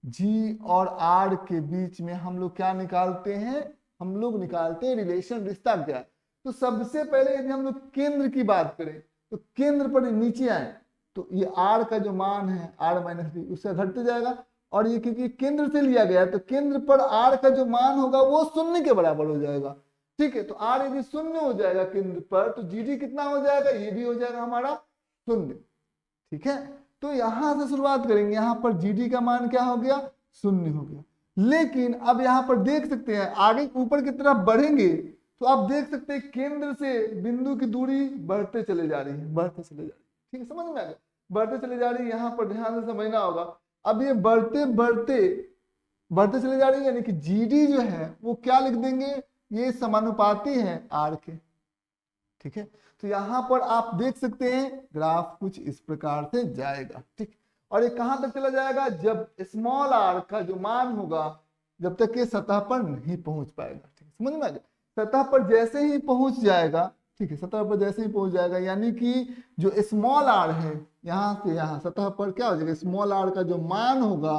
जी और आर के बीच में हम लोग क्या निकालते हैं, हम लोग निकालते हैं रिलेशन, रिश्ता क्या है। तो सबसे पहले यदि हम लोग केंद्र की बात करें तो केंद्र पर नीचे आए तो ये आर का जो मान है आर माइनस डी उससे घटते जाएगा, और ये क्योंकि केंद्र से लिया गया तो केंद्र पर आर का जो मान होगा वो शून्य के बराबर हो जाएगा, ठीक है। तो आर यदि शून्य हो जाएगा केंद्र पर तो जी डी कितना हो जाएगा, ये भी हो जाएगा हमारा शून्य, ठीक है। तो यहां से शुरुआत करेंगे, यहाँ पर जी डी का मान क्या हो गया शून्य हो गया। लेकिन अब यहाँ पर देख सकते हैं आगे ऊपर की तरफ बढ़ेंगे तो आप देख सकते हैं केंद्र से बिंदु की दूरी बढ़ते चले जा रही है, बढ़ते चले जा रही है, ठीक है, समझ में आ गया, बढ़ते चले जा रही है। यहाँ पर ध्यान से समझना होगा, अब ये बढ़ते बढ़ते चले जा रही है, यानी कि जी डी जो है वो क्या लिख देंगे, ये समानुपाती है आर के, ठीक है। तो यहाँ पर आप देख सकते हैं ग्राफ कुछ इस प्रकार से जाएगा, ठीक। और ये कहां तक चला जाएगा, जब स्मॉल आर का जो मान होगा जब तक ये सतह पर नहीं पहुंच पाएगा, ठीक है, समझ में आ गया। सतह पर जैसे ही पहुंच जाएगा, ठीक है, सतह पर जैसे ही पहुंच जाएगा यानी कि जो स्मॉल आर है यहाँ से यहाँ सतह पर क्या हो जाएगा, स्मॉल आर का जो मान होगा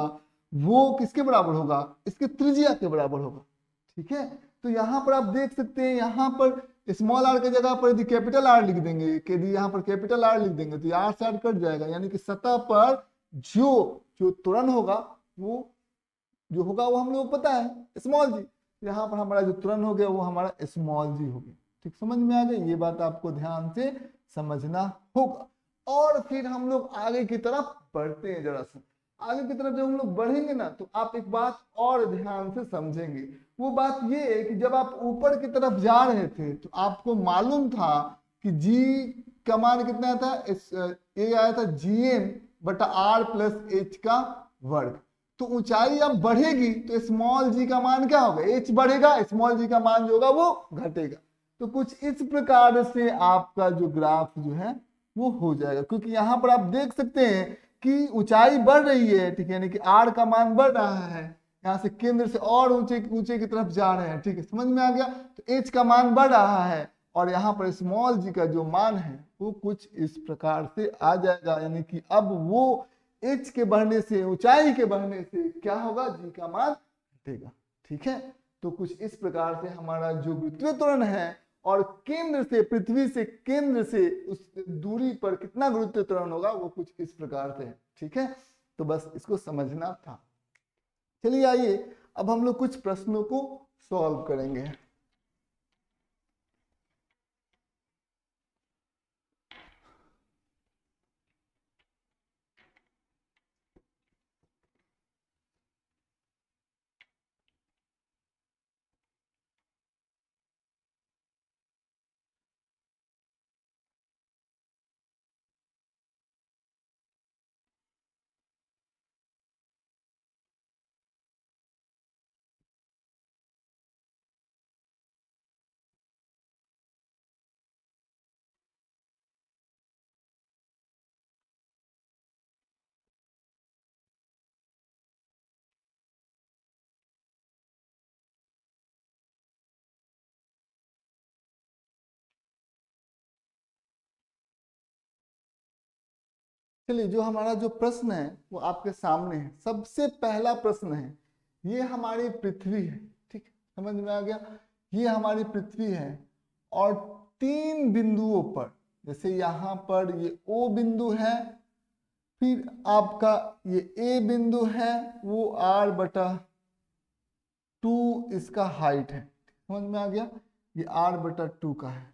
वो किसके बराबर होगा, इसके त्रिज्या के बराबर होगा, ठीक है। तो यहाँ पर आप देख सकते हैं, यहाँ पर स्मॉल आर की जगह पर यदि कैपिटल आर लिख देंगे, यदि यहाँ पर कैपिटल आर लिख देंगे तो आर से आर कट जाएगा, यानी कि सतह पर जो त्वरण होगा वो वो हम लोग पता है स्मॉल जी, यहाँ पर हमारा जो त्वरण हो गया वो हमारा स्मॉल जी हो गया, ठीक, समझ में आ गया। ये बात आपको ध्यान से समझना होगा। और फिर हम लोग आगे की तरफ बढ़ते हैं जरा सा। आगे की तरफ जब हम लोग बढ़ेंगे ना तो आप एक बात और ध्यान से समझेंगे। वो बात ये है कि जब आप ऊपर की तरफ जा रहे थे तो आपको मालूम था कि जी का मान कितना था, ये आया था GM बटा R प्लस H का वर्ग। तो ऊंचाई अब बढ़ेगी तो स्मॉल जी का मान क्या होगा, H बढ़ेगा, स्मॉल जी का मान जो होगा वो घटेगा। तो कुछ इस प्रकार से आपका जो ग्राफ जो है वो हो जाएगा, क्योंकि यहाँ पर आप देख सकते हैं कि ऊंचाई बढ़ रही है, ठीक है, यानी कि R का मान बढ़ रहा है, यहाँ से केंद्र से और ऊंचे ऊंचे की तरफ जा रहे हैं, ठीक है, समझ में आ गया। तो H का मान बढ़ रहा है और यहाँ पर स्मॉल जी का जो मान है वो कुछ इस प्रकार से आ जाएगा, यानी कि अब वो H के बढ़ने से, ऊंचाई के बढ़ने से क्या होगा, जी का मान घटेगा, ठीक है। तो कुछ इस प्रकार से हमारा जो गुरुत्वीय त्वरण है और केंद्र से, पृथ्वी से केंद्र से उस दूरी पर कितना गुरुत्वीय त्वरण होगा वो कुछ इस प्रकार से है, ठीक है। तो बस इसको समझना था। चलिए आइए अब हम लोग कुछ प्रश्नों को सॉल्व करेंगे। चलिए, जो हमारा जो प्रश्न है वो आपके सामने है। सबसे पहला प्रश्न है, ये हमारी पृथ्वी है, ठीक, समझ में आ गया, ये हमारी पृथ्वी है और 3 बिंदुओं पर, जैसे यहाँ पर ये O बिंदु है, फिर आपका ये A बिंदु है, वो R/2 इसका हाइट है, समझ में आ गया, ये R/2 का है।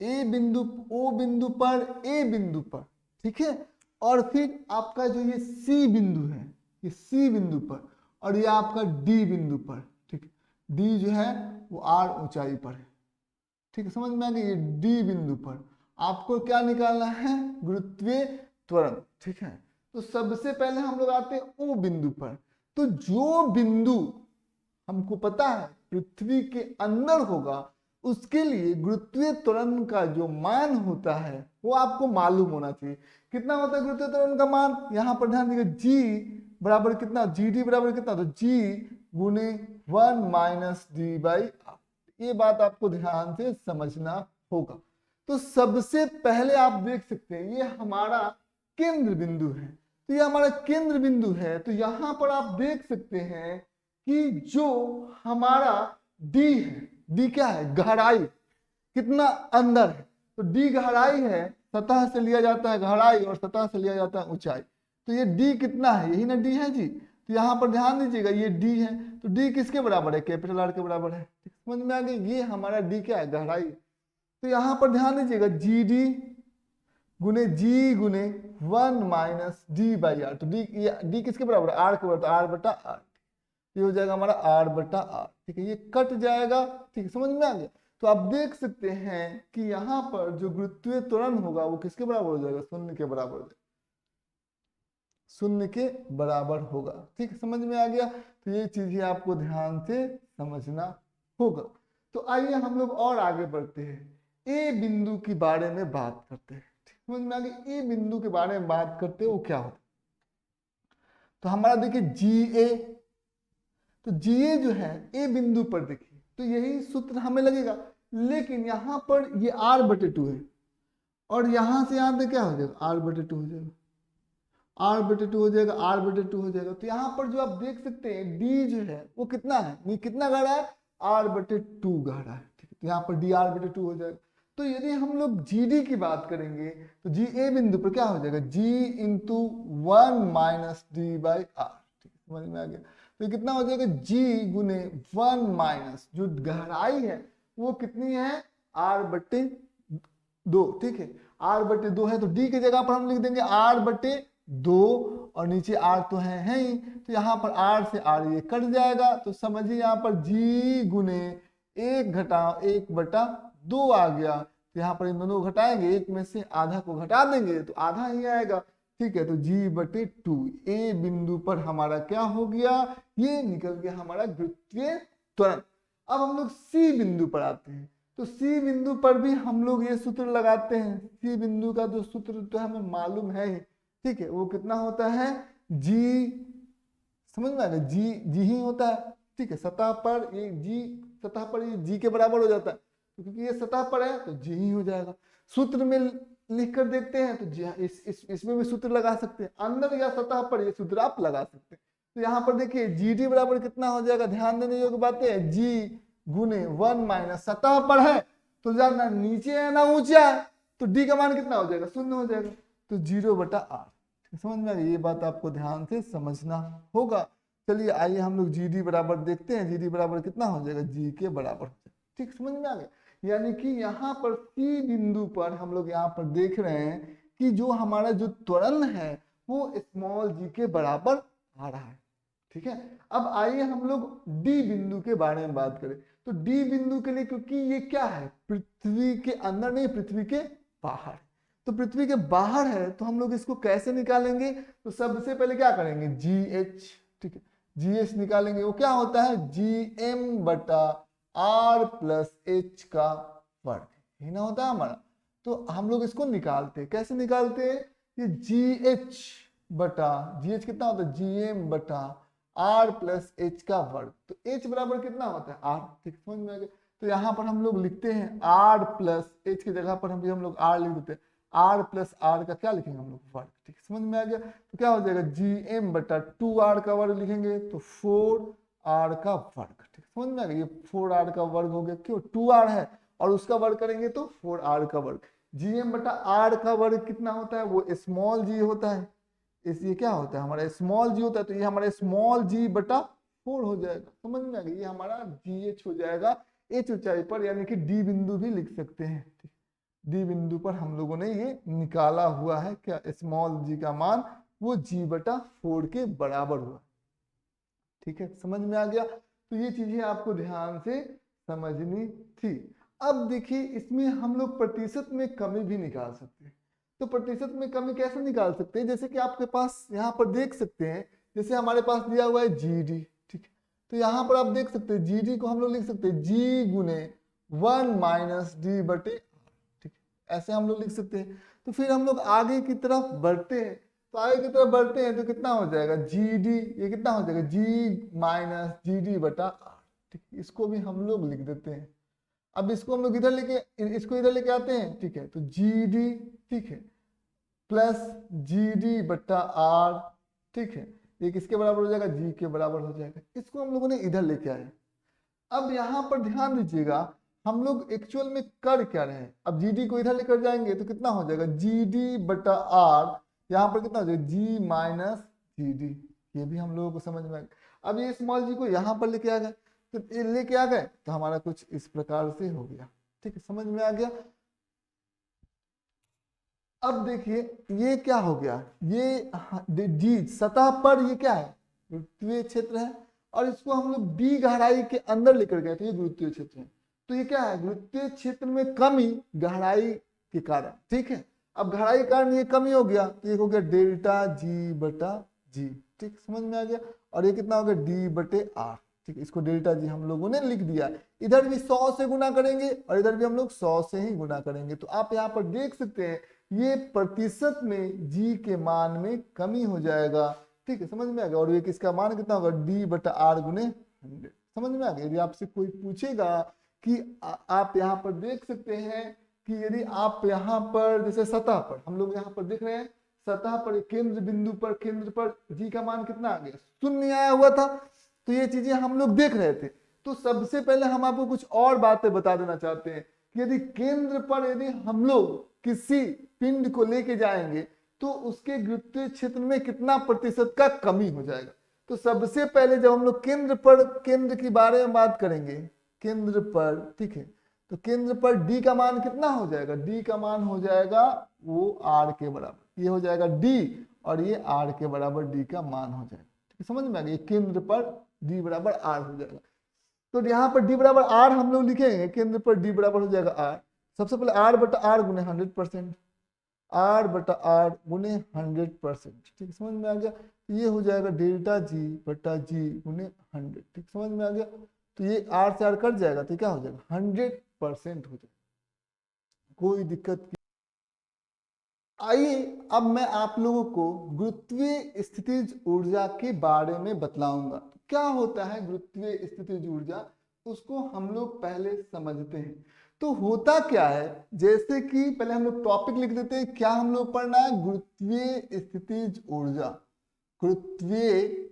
ए बिंदु, ओ बिंदु पर, ए बिंदु पर, ठीक है, और फिर आपका जो ये सी बिंदु है, ये सी बिंदु पर, और ये आपका डी बिंदु पर, ठीक, डी जो है वो R ऊंचाई पर है, ठीक है, समझ में आ गया। ये डी बिंदु पर आपको क्या निकालना है, गुरुत्वीय त्वरण, ठीक है। तो सबसे पहले हम लोग आते हैं ओ बिंदु पर। तो जो बिंदु हमको पता है पृथ्वी के अंदर होगा, उसके लिए गुरुत्वीय त्वरण का जो मान होता है वो आपको मालूम होना चाहिए। कितना होता है गुरुत्वीय त्वरण का मान, यहाँ पर ध्यान दीजिए, जी बराबर कितना, जी डी बराबर कितना, तो जी गुने 1 - d/r। ये बात आपको ध्यान से समझना होगा। तो सबसे पहले आप देख सकते हैं ये हमारा केंद्र बिंदु है। तो ये हमारा केंद्र बिंदु है, तो यहाँ पर आप देख सकते हैं कि जो हमारा D है, D क्या है, गहराई, कितना अंदर है, तो D गहराई है, सतह से लिया जाता है गहराई और सतह से लिया जाता है ऊंचाई। तो ये D कितना है, यही ना D है जी। तो यहाँ पर ध्यान दीजिएगा ये D है, तो D किसके बराबर है, कैपिटल R के बराबर है, समझ में आ गई। ये हमारा D क्या है, गहराई। तो यहाँ पर ध्यान दीजिएगा GD गुने G गुने 1 - d/r। तो D किसके बराबर है, R के बराबर, R/r, ये हो जाएगा हमारा R/r, ठीक है, ये कट जाएगा, ठीक है, समझ में आ गया। तो आप देख सकते हैं कि यहाँ पर जो गुरुत्वीय त्वरण होगा वो किसके बराबर हो जाएगा, शून्य के बराबर हो जाएगा, शून्य के बराबर होगा, ठीक है, समझ में आ गया। तो ये चीज ही आपको ध्यान से समझना होगा। तो आइए हम लोग और आगे बढ़ते हैं, ए बिंदु के बारे में बात करते हैं, समझ में आ गया। ए बिंदु के बारे में बात करते हैं वो क्या होता है, तो हमारा देखिए GA, तो GA जो है ए बिंदु पर देखिए, तो यही सूत्र हमें लगेगा, लेकिन यहाँ पर ये R/2 है और यहाँ से यहाँ तक क्या हो जाएगा, R/2 हो जाएगा, R/2 हो जाएगा, R/2 हो जाएगा। तो यहाँ पर जो आप देख सकते हैं D जो है वो कितना है, ये कितना गहरा है, R/2 गहरा है, ठीक है, तो यहाँ पर D/2 हो जाएगा। तो यदि हम लोग GD की बात करेंगे तो GA बिंदु पर क्या हो जाएगा, G × 1 - d/r, ठीक है, समझ में आ गया। तो कितना हो जाएगा, G गुने 1 जो गहराई है वो कितनी है, R/2, ठीक है, R/2 है, तो D की जगह पर हम लिख देंगे R/2 2 और नीचे r तो है ही, तो यहाँ पर r से r ये कट जाएगा, तो समझिए यहाँ पर g गुने 1-1/2 आ गया। तो यहाँ पर इन दोनों को घटाएंगे, एक में से आधा को घटा देंगे तो आधा ही आएगा। ठीक है, तो g/2 ए बिंदु पर हमारा क्या हो गया, ये निकल गया हमारा गुरुत्वीय त्वरण। अब हम लोग सी बिंदु पर आते हैं, तो सी बिंदु पर भी हम लोग ये सूत्र लगाते हैं। सी बिंदु का जो सूत्र तो हमें मालूम है ही, ठीक है, वो कितना होता है, जी, समझ में आ गया, जी ही होता है। ठीक है, सतह पर ये जी के बराबर हो जाता है, तो क्योंकि ये सतह पर है तो जी ही हो जाएगा। सूत्र में लिख कर देखते हैं तो इसमें भी सूत्र लगा सकते हैं, अंदर या सतह पर ये सूत्र आप लगा सकते हैं। तो यहाँ पर देखिए जी डी बराबर कितना हो जाएगा, ध्यान देने योग्य बातें हैं, जी गुने 1 - सतह पर है तो ना नीचे है ना ऊंचा है, तो डी का मान कितना हो जाएगा, 0 हो जाएगा, तो 0/r। समझ में आ गया, ये बात आपको ध्यान से समझना होगा। चलिए आइए हम लोग जी डी बराबर देखते हैं, जी डी बराबर कितना हो जाएगा, जी के बराबर हो जाएगा। ठीक, समझ में आ गया। यानी कि यहाँ पर सी बिंदु पर हम लोग यहाँ पर देख रहे हैं कि जो हमारा जो त्वरण है वो स्मॉल जी के बराबर आ रहा है। ठीक है, अब आइए हम लोग डी बिंदु के बारे में बात करें। तो डी बिंदु के लिए, क्योंकि ये क्या है, पृथ्वी के अंदर नहीं, पृथ्वी के बाहर, तो पृथ्वी के बाहर है, तो हम लोग इसको कैसे निकालेंगे, तो सबसे पहले क्या करेंगे, जी एच। ठीक है, जी एच निकालेंगे, वो क्या होता है, GM/r+h का वर्ग, ये ना होता है हमारा। तो हम लोग इसको निकालते हैं, कैसे निकालते हैं, ये GH कितना होता है, GM/r+h का वर्ग, तो h बराबर कितना होता है, r। ठीक, समझ में आ गया। तो यहाँ पर हम लोग लिखते हैं r+h की जगह पर हम लोग r लिख देते हैं, r+r का क्या लिखेंगे हम लोग, वर्ग। ठीक, समझ में आ गया। तो क्या हो जाएगा, GM/2r का वर्ग लिखेंगे तो 4r का वर्ग। ठीक, समझ में आ गया, ये 4r का वर्ग हो गया, क्यों, 2r है और उसका वर्ग करेंगे तो 4r का वर्ग। GM/r का वर्ग कितना होता है, वो स्मॉल जी होता है, इसलिए क्या होता है हमारा स्मॉल जी होता है, तो ये हमारा स्मॉल g/4 हो जाएगा। समझ में आ गया, ये हमारा GH हो जाएगा h ऊंचाई पर, यानी कि डी बिंदु भी लिख सकते हैं। ठीक, डी बिंदु पर हम लोगों ने ये निकाला हुआ है, क्या स्मॉल जी का मान वो g/4 के बराबर हुआ। ठीक है, समझ में आ गया। तो ये चीजें आपको ध्यान से समझनी थी। अब देखिए इसमें हम लोग प्रतिशत में कमी भी निकाल सकते हैं। तो प्रतिशत में कमी कैसे निकाल सकते हैं, जैसे कि आपके पास यहाँ पर देख सकते हैं, जैसे हमारे पास दिया हुआ है GD। ठीक है, तो यहाँ पर आप देख सकते हैं GD को हम लोग लिख सकते हैं G गुने 1 - D/r। ठीक, ऐसे हम लोग लिख सकते हैं। तो फिर हम लोग आगे की तरफ बढ़ते हैं, तो आगे की तरफ बढ़ते हैं तो कितना हो जाएगा, GD, ये कितना हो जाएगा, G - GD/r। ठीक, इसको भी हम लोग लिख देते हैं। अब इसको हम लोग इधर लेके आते हैं। ठीक है, तो GD, ठीक है, प्लस GD/r। ठीक है, ये किसके बराबर हो जाएगा, G के बराबर हो जाएगा। इसको हम लोगों ने इधर लेके आए। अब यहाँ पर ध्यान दीजिएगा, हम लोग एक्चुअल में कर क्या रहे हैं, अब GD को इधर लेकर जाएंगे तो कितना हो जाएगा, GD/r, यहाँ पर कितना हो जाएगा, G - GD। ये भी हम लोगों को समझ में आ गया। अब ये स्मॉल जी को यहाँ पर लेके आ गए, तो ये लेके आ गए तो हमारा कुछ इस प्रकार से हो गया। ठीक है, समझ में आ गया। अब देखिए ये क्या हो गया, ये जी सतह पर ये क्या है, गुरुत्वीय क्षेत्र है, और इसको हम लोग डी गहराई के अंदर लेकर गए तो ये गुरुत्वीय क्षेत्र है। तो ये क्या है, गुरुत्वीय क्षेत्र में कमी गहराई के कारण। ठीक है, अब गहराई के कारण ये कमी हो गया, तो ये हो गया ΔG/G। ठीक, समझ में आ गया। और ये कितना हो गया, D/r। ठीक, इसको ΔG हम लोगों ने लिख दिया। इधर भी 100 से गुना करेंगे और इधर भी हम लोग 100 से ही गुना करेंगे। तो आप यहाँ पर देख सकते हैं ये प्रतिशत में G के मान में कमी हो जाएगा। ठीक है, समझ में आ गया। और ये किसका मान कितना होगा, D/r गुने 100। समझ में आ गया। यदि आपसे कोई पूछेगा कि आप यहाँ पर देख सकते हैं कि यदि आप यहाँ पर जैसे सतह पर हम लोग यहाँ पर देख रहे हैं, सतह पर केंद्र बिंदु पर केंद्र पर G का मान कितना आ गया, 0 आया हुआ था। तो ये चीजें हम लोग देख रहे थे। तो सबसे पहले हम आपको कुछ और बातें बता देना चाहते हैं कि यदि केंद्र पर यदि हम लोग किसी पिंड को लेके जाएंगे तो उसके गुरुत्वीय क्षेत्र में कितना प्रतिशत का कमी हो जाएगा। तो सबसे पहले जब हम लोग केंद्र के बारे में बात करेंगे, केंद्र पर, ठीक है, तो केंद्र पर D का मान कितना हो जाएगा, D का मान हो जाएगा वो R के बराबर, ये हो जाएगा D। और ये r के बराबर d का मान हो जाएगा। ठीक है, समझ में आ गया, केंद्र पर d बराबर r हो जाएगा। तो यहाँ पर d बराबर r हम लोग लिखेंगे, केंद्र पर d बराबर हो जाएगा r। सबसे पहले r बटा r गुने 100%, r बटा r गुने 100%। ठीक, समझ में आ गया। तो ये हो जाएगा डेल्टा g बटा g गुने 100। ठीक, समझ में आ गया। तो ये r से r कट जाएगा तो क्या हो जाएगा 100% हो जाएगा, कोई दिक्कत नहीं। आइए अब मैं आप लोगों को गुरुत्वीय स्थितिज ऊर्जा के बारे में बतलाऊंगा। क्या होता है गुरुत्वीय स्थितिज ऊर्जा, उसको हम लोग पहले समझते हैं। तो होता क्या है, जैसे कि पहले हम लोग टॉपिक लिख देते हैं, क्या हम लोग पढ़ना है, गुरुत्वीय स्थितिज ऊर्जा। गुरुत्वीय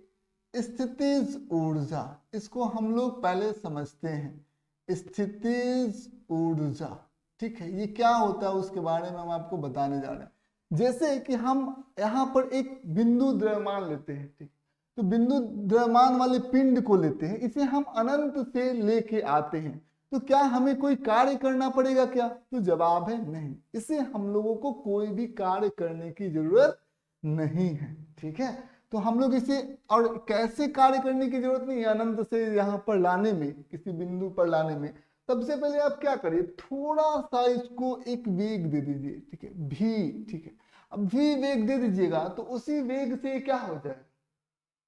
स्थितिज ऊर्जा, इसको हम लोग पहले समझते हैं, स्थितिज ऊर्जा। ठीक है, ये क्या होता है उसके बारे में हम आपको बताने जा रहे हैं। जैसे कि हम यहाँ पर एक बिंदु द्रव्यमान लेते हैं, ठीक, तो बिंदु द्रव्यमान वाले पिंड को लेते हैं, इसे हम अनंत से लेके आते हैं। तो क्या हमें कोई कार्य करना पड़ेगा क्या, तो जवाब है नहीं, इसे हम लोगों को कोई भी कार्य करने की जरूरत नहीं है। ठीक है, तो हम लोग इसे, और कैसे कार्य करने की जरूरत नहीं है अनंत से यहाँ पर लाने में, किसी बिंदु पर लाने में। सबसे पहले आप क्या करिए, थोड़ा सा इसको एक वेग दे दीजिए। ठीक है, v। ठीक है, अब v वेग दे दीजिएगा तो उसी वेग से क्या हो जाएगा,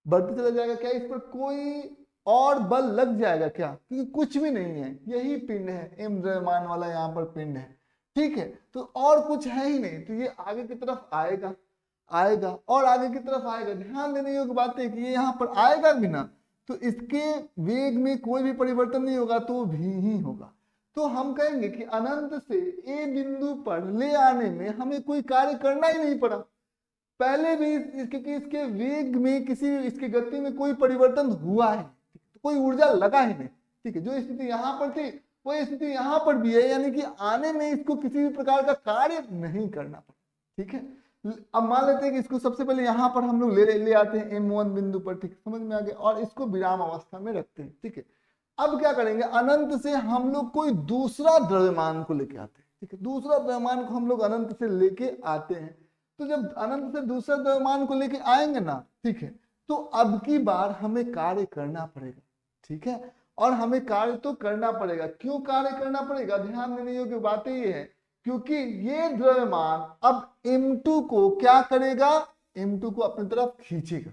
बढ़ते चला जाएगा। क्या इस पर कोई और बल लग जाएगा क्या, क्योंकि कुछ भी नहीं है, यही पिंड है, m द्रव्यमान वाला यहाँ पर पिंड है। ठीक है, तो और कुछ है ही नहीं, तो ये आगे की तरफ आएगा और आगे की तरफ आएगा। ध्यान देने योग्य बात है कि ये यहाँ पर आएगा भी ना, तो इसके वेग में कोई भी परिवर्तन नहीं होगा, तो भी ही होगा। तो हम कहेंगे कि अनंत से ए बिंदु पर ले आने में हमें कोई कार्य करना ही नहीं पड़ा, पहले भी क्योंकि इसके वेग में, किसी इसकी गति में कोई परिवर्तन हुआ है, तो कोई ऊर्जा लगा ही नहीं। ठीक है, जो स्थिति यहाँ पर थी वही स्थिति यहाँ पर भी है, यानी कि आने में इसको किसी भी प्रकार का कार्य नहीं करना पड़ा। ठीक है, अब मान लेते हैं कि इसको सबसे पहले यहाँ पर हम लोग ले आते हैं m1 बिंदु पर। ठीक, समझ में आ गया, और इसको विराम अवस्था में रखते हैं। ठीक है, अब क्या करेंगे, अनंत से हम लोग कोई दूसरा द्रव्यमान को लेके आते हैं। ठीक है, दूसरा द्रव्यमान को हम लोग अनंत से लेके आते हैं। तो जब अनंत से दूसरा द्रव्यमान को लेके आएंगे ना, ठीक है, तो अब की बार हमें कार्य करना पड़ेगा। ठीक है, और हमें कार्य तो करना पड़ेगा। क्यों कार्य करना पड़ेगा, ध्यान देने योग्य बातें ये है, क्योंकि ये द्रव्यमान अब m2 को क्या करेगा, m2 को अपनी तरफ खींचेगा।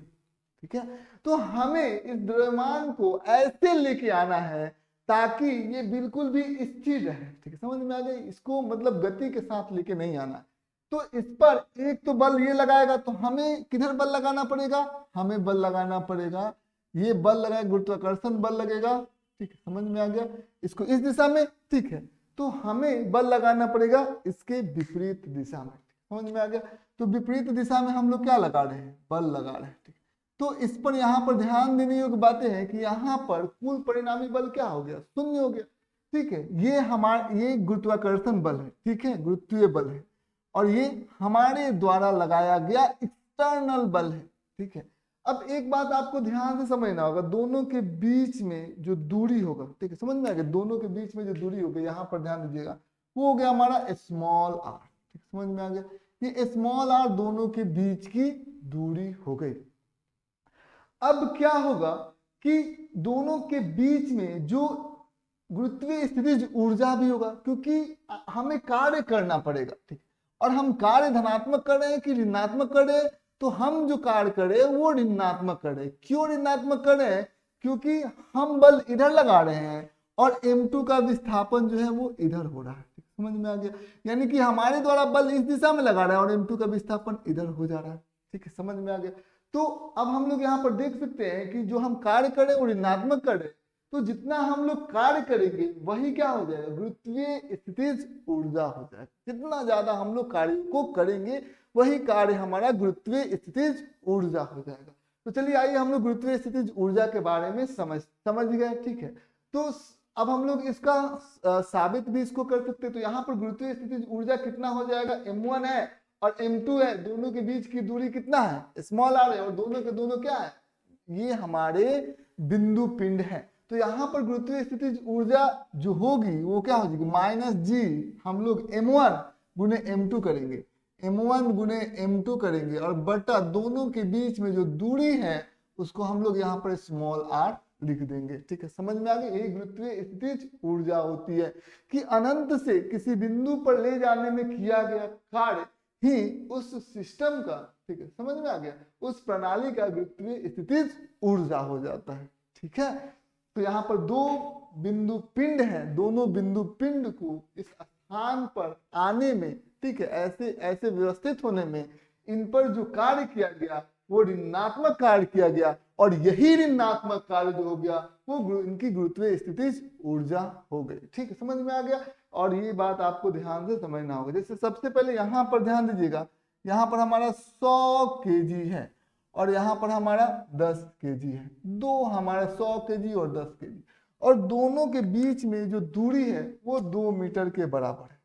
ठीक है, तो हमें इस द्रव्यमान को ऐसे लेके आना है ताकि ये बिल्कुल भी स्थिर रहे। ठीक है, समझ में आ गई, इसको मतलब गति के साथ लेके नहीं आना है। तो इस पर एक तो बल ये लगाएगा, तो हमें किधर बल लगाना पड़ेगा, हमें बल लगाना पड़ेगा, ये बल लगाएगा, गुरुत्वाकर्षण बल लगेगा। ठीक है, समझ में आ गया, इसको इस दिशा में। ठीक है, तो हमें बल लगाना पड़ेगा इसके विपरीत दिशा में। समझ में आ गया, तो विपरीत दिशा में हम लोग क्या लगा रहे हैं, बल लगा रहे हैं। ठीक, तो इस पर यहाँ पर ध्यान देने योग्य बातें हैं कि यहाँ पर कुल परिणामी बल क्या हो गया, शून्य हो गया। ठीक है, ये गुरुत्वाकर्षण बल है। ठीक है, गुरुत्वीय बल है, और ये हमारे द्वारा लगाया गया एक्सटर्नल बल है। ठीक है, अब एक बात आपको ध्यान से समझना होगा, दोनों के बीच में जो दूरी होगा, ठीक है, समझ में आ गया, दोनों के बीच में जो दूरी होगी, यहाँ पर ध्यान दीजिएगा, वो हो गया हमारा स्मॉल r। ठीक, समझ में आ गया, ये स्मॉल r दोनों के बीच की दूरी हो गई। अब क्या होगा कि दोनों के बीच में जो गुरुत्वीय स्थितिज ऊर्जा भी होगा, क्योंकि हमें कार्य करना पड़ेगा। ठीक, और हम कार्य धनात्मक कर रहे हैं कि ऋणात्मक कर रहे हैं, तो हम जो कार्य करे वो ऋणात्मक करे। क्यों ऋणात्मक कर रहे हैं, क्योंकि हम बल इधर लगा रहे हैं और m2 का विस्थापन जो है वो इधर हो रहा है। समझ में आ गया, यानी कि हमारे द्वारा बल इस दिशा में लगा रहा है और m2 का विस्थापन इधर हो जा रहा है। ठीक है, समझ में आ गया। तो अब हम लोग यहाँ पर देख सकते हैं कि जो हम कार्य करें वो ऋणात्मक करें, तो जितना हम लोग कार्य करेंगे वही क्या हो जाएगा, गुरुत्वीय स्थितिज ऊर्जा हो जाएगा। जितना ज्यादा हम लोग कार्य को करेंगे वही कार्य हमारा गुरुत्वीय स्थितिज ऊर्जा हो जाएगा। तो चलिए आइए हम लोग गुरुत्वीय स्थितिज ऊर्जा के बारे में समझ गए। ठीक है, तो अब हम लोग इसका साबित भी इसको कर सकते हैं। तो यहाँ पर गुरुत्वीय स्थितिज ऊर्जा कितना हो जाएगा, m1 है और m2 है, दोनों के बीच की दूरी कितना है, स्मॉल r है, और दोनों के दोनों क्या है, ये हमारे बिंदु पिंड है। तो यहाँ पर गुरुत्वीय स्थितिज ऊर्जा जो होगी वो क्या हो जाएगी, -g हम लोग m1 गुने m2 करेंगे। m1 गुने m2 करेंगे और बटा दोनों के बीच में जो दूरी है उसको हम लोग यहाँ पर स्मॉल r लिख देंगे। ठीक है, समझ में आ गया। यही गुरुत्वीय स्थितिज ऊर्जा होती है कि अनंत से किसी बिंदु पर ले जाने में किया गया कार्य ही उस सिस्टम का, ठीक है, समझ में आ गया, उस प्रणाली का गुरुत्वीय स्थितिज ऊर्जा हो जाता है। ठीक है, तो यहाँ पर दो बिंदु पिंड हैं, दोनों बिंदु पिंड को इस स्थान पर आने में, ठीक है, ऐसे ऐसे व्यवस्थित होने में इन पर जो कार्य किया गया वो ऋणात्मक कार्य किया गया और यही ऋणात्मक कार्य जो हो गया वो इनकी गुरुत्वीय स्थितिज ऊर्जा हो गई। ठीक है, समझ में आ गया। और ये बात आपको ध्यान से समझना होगा। जैसे सबसे पहले यहाँ पर ध्यान दीजिएगा, यहाँ पर हमारा 100 kg है और यहाँ पर हमारा 10 kg है, दो हमारा 100 kg और 10 kg, और दोनों के बीच में जो दूरी है वो 2 मीटर के बराबर है।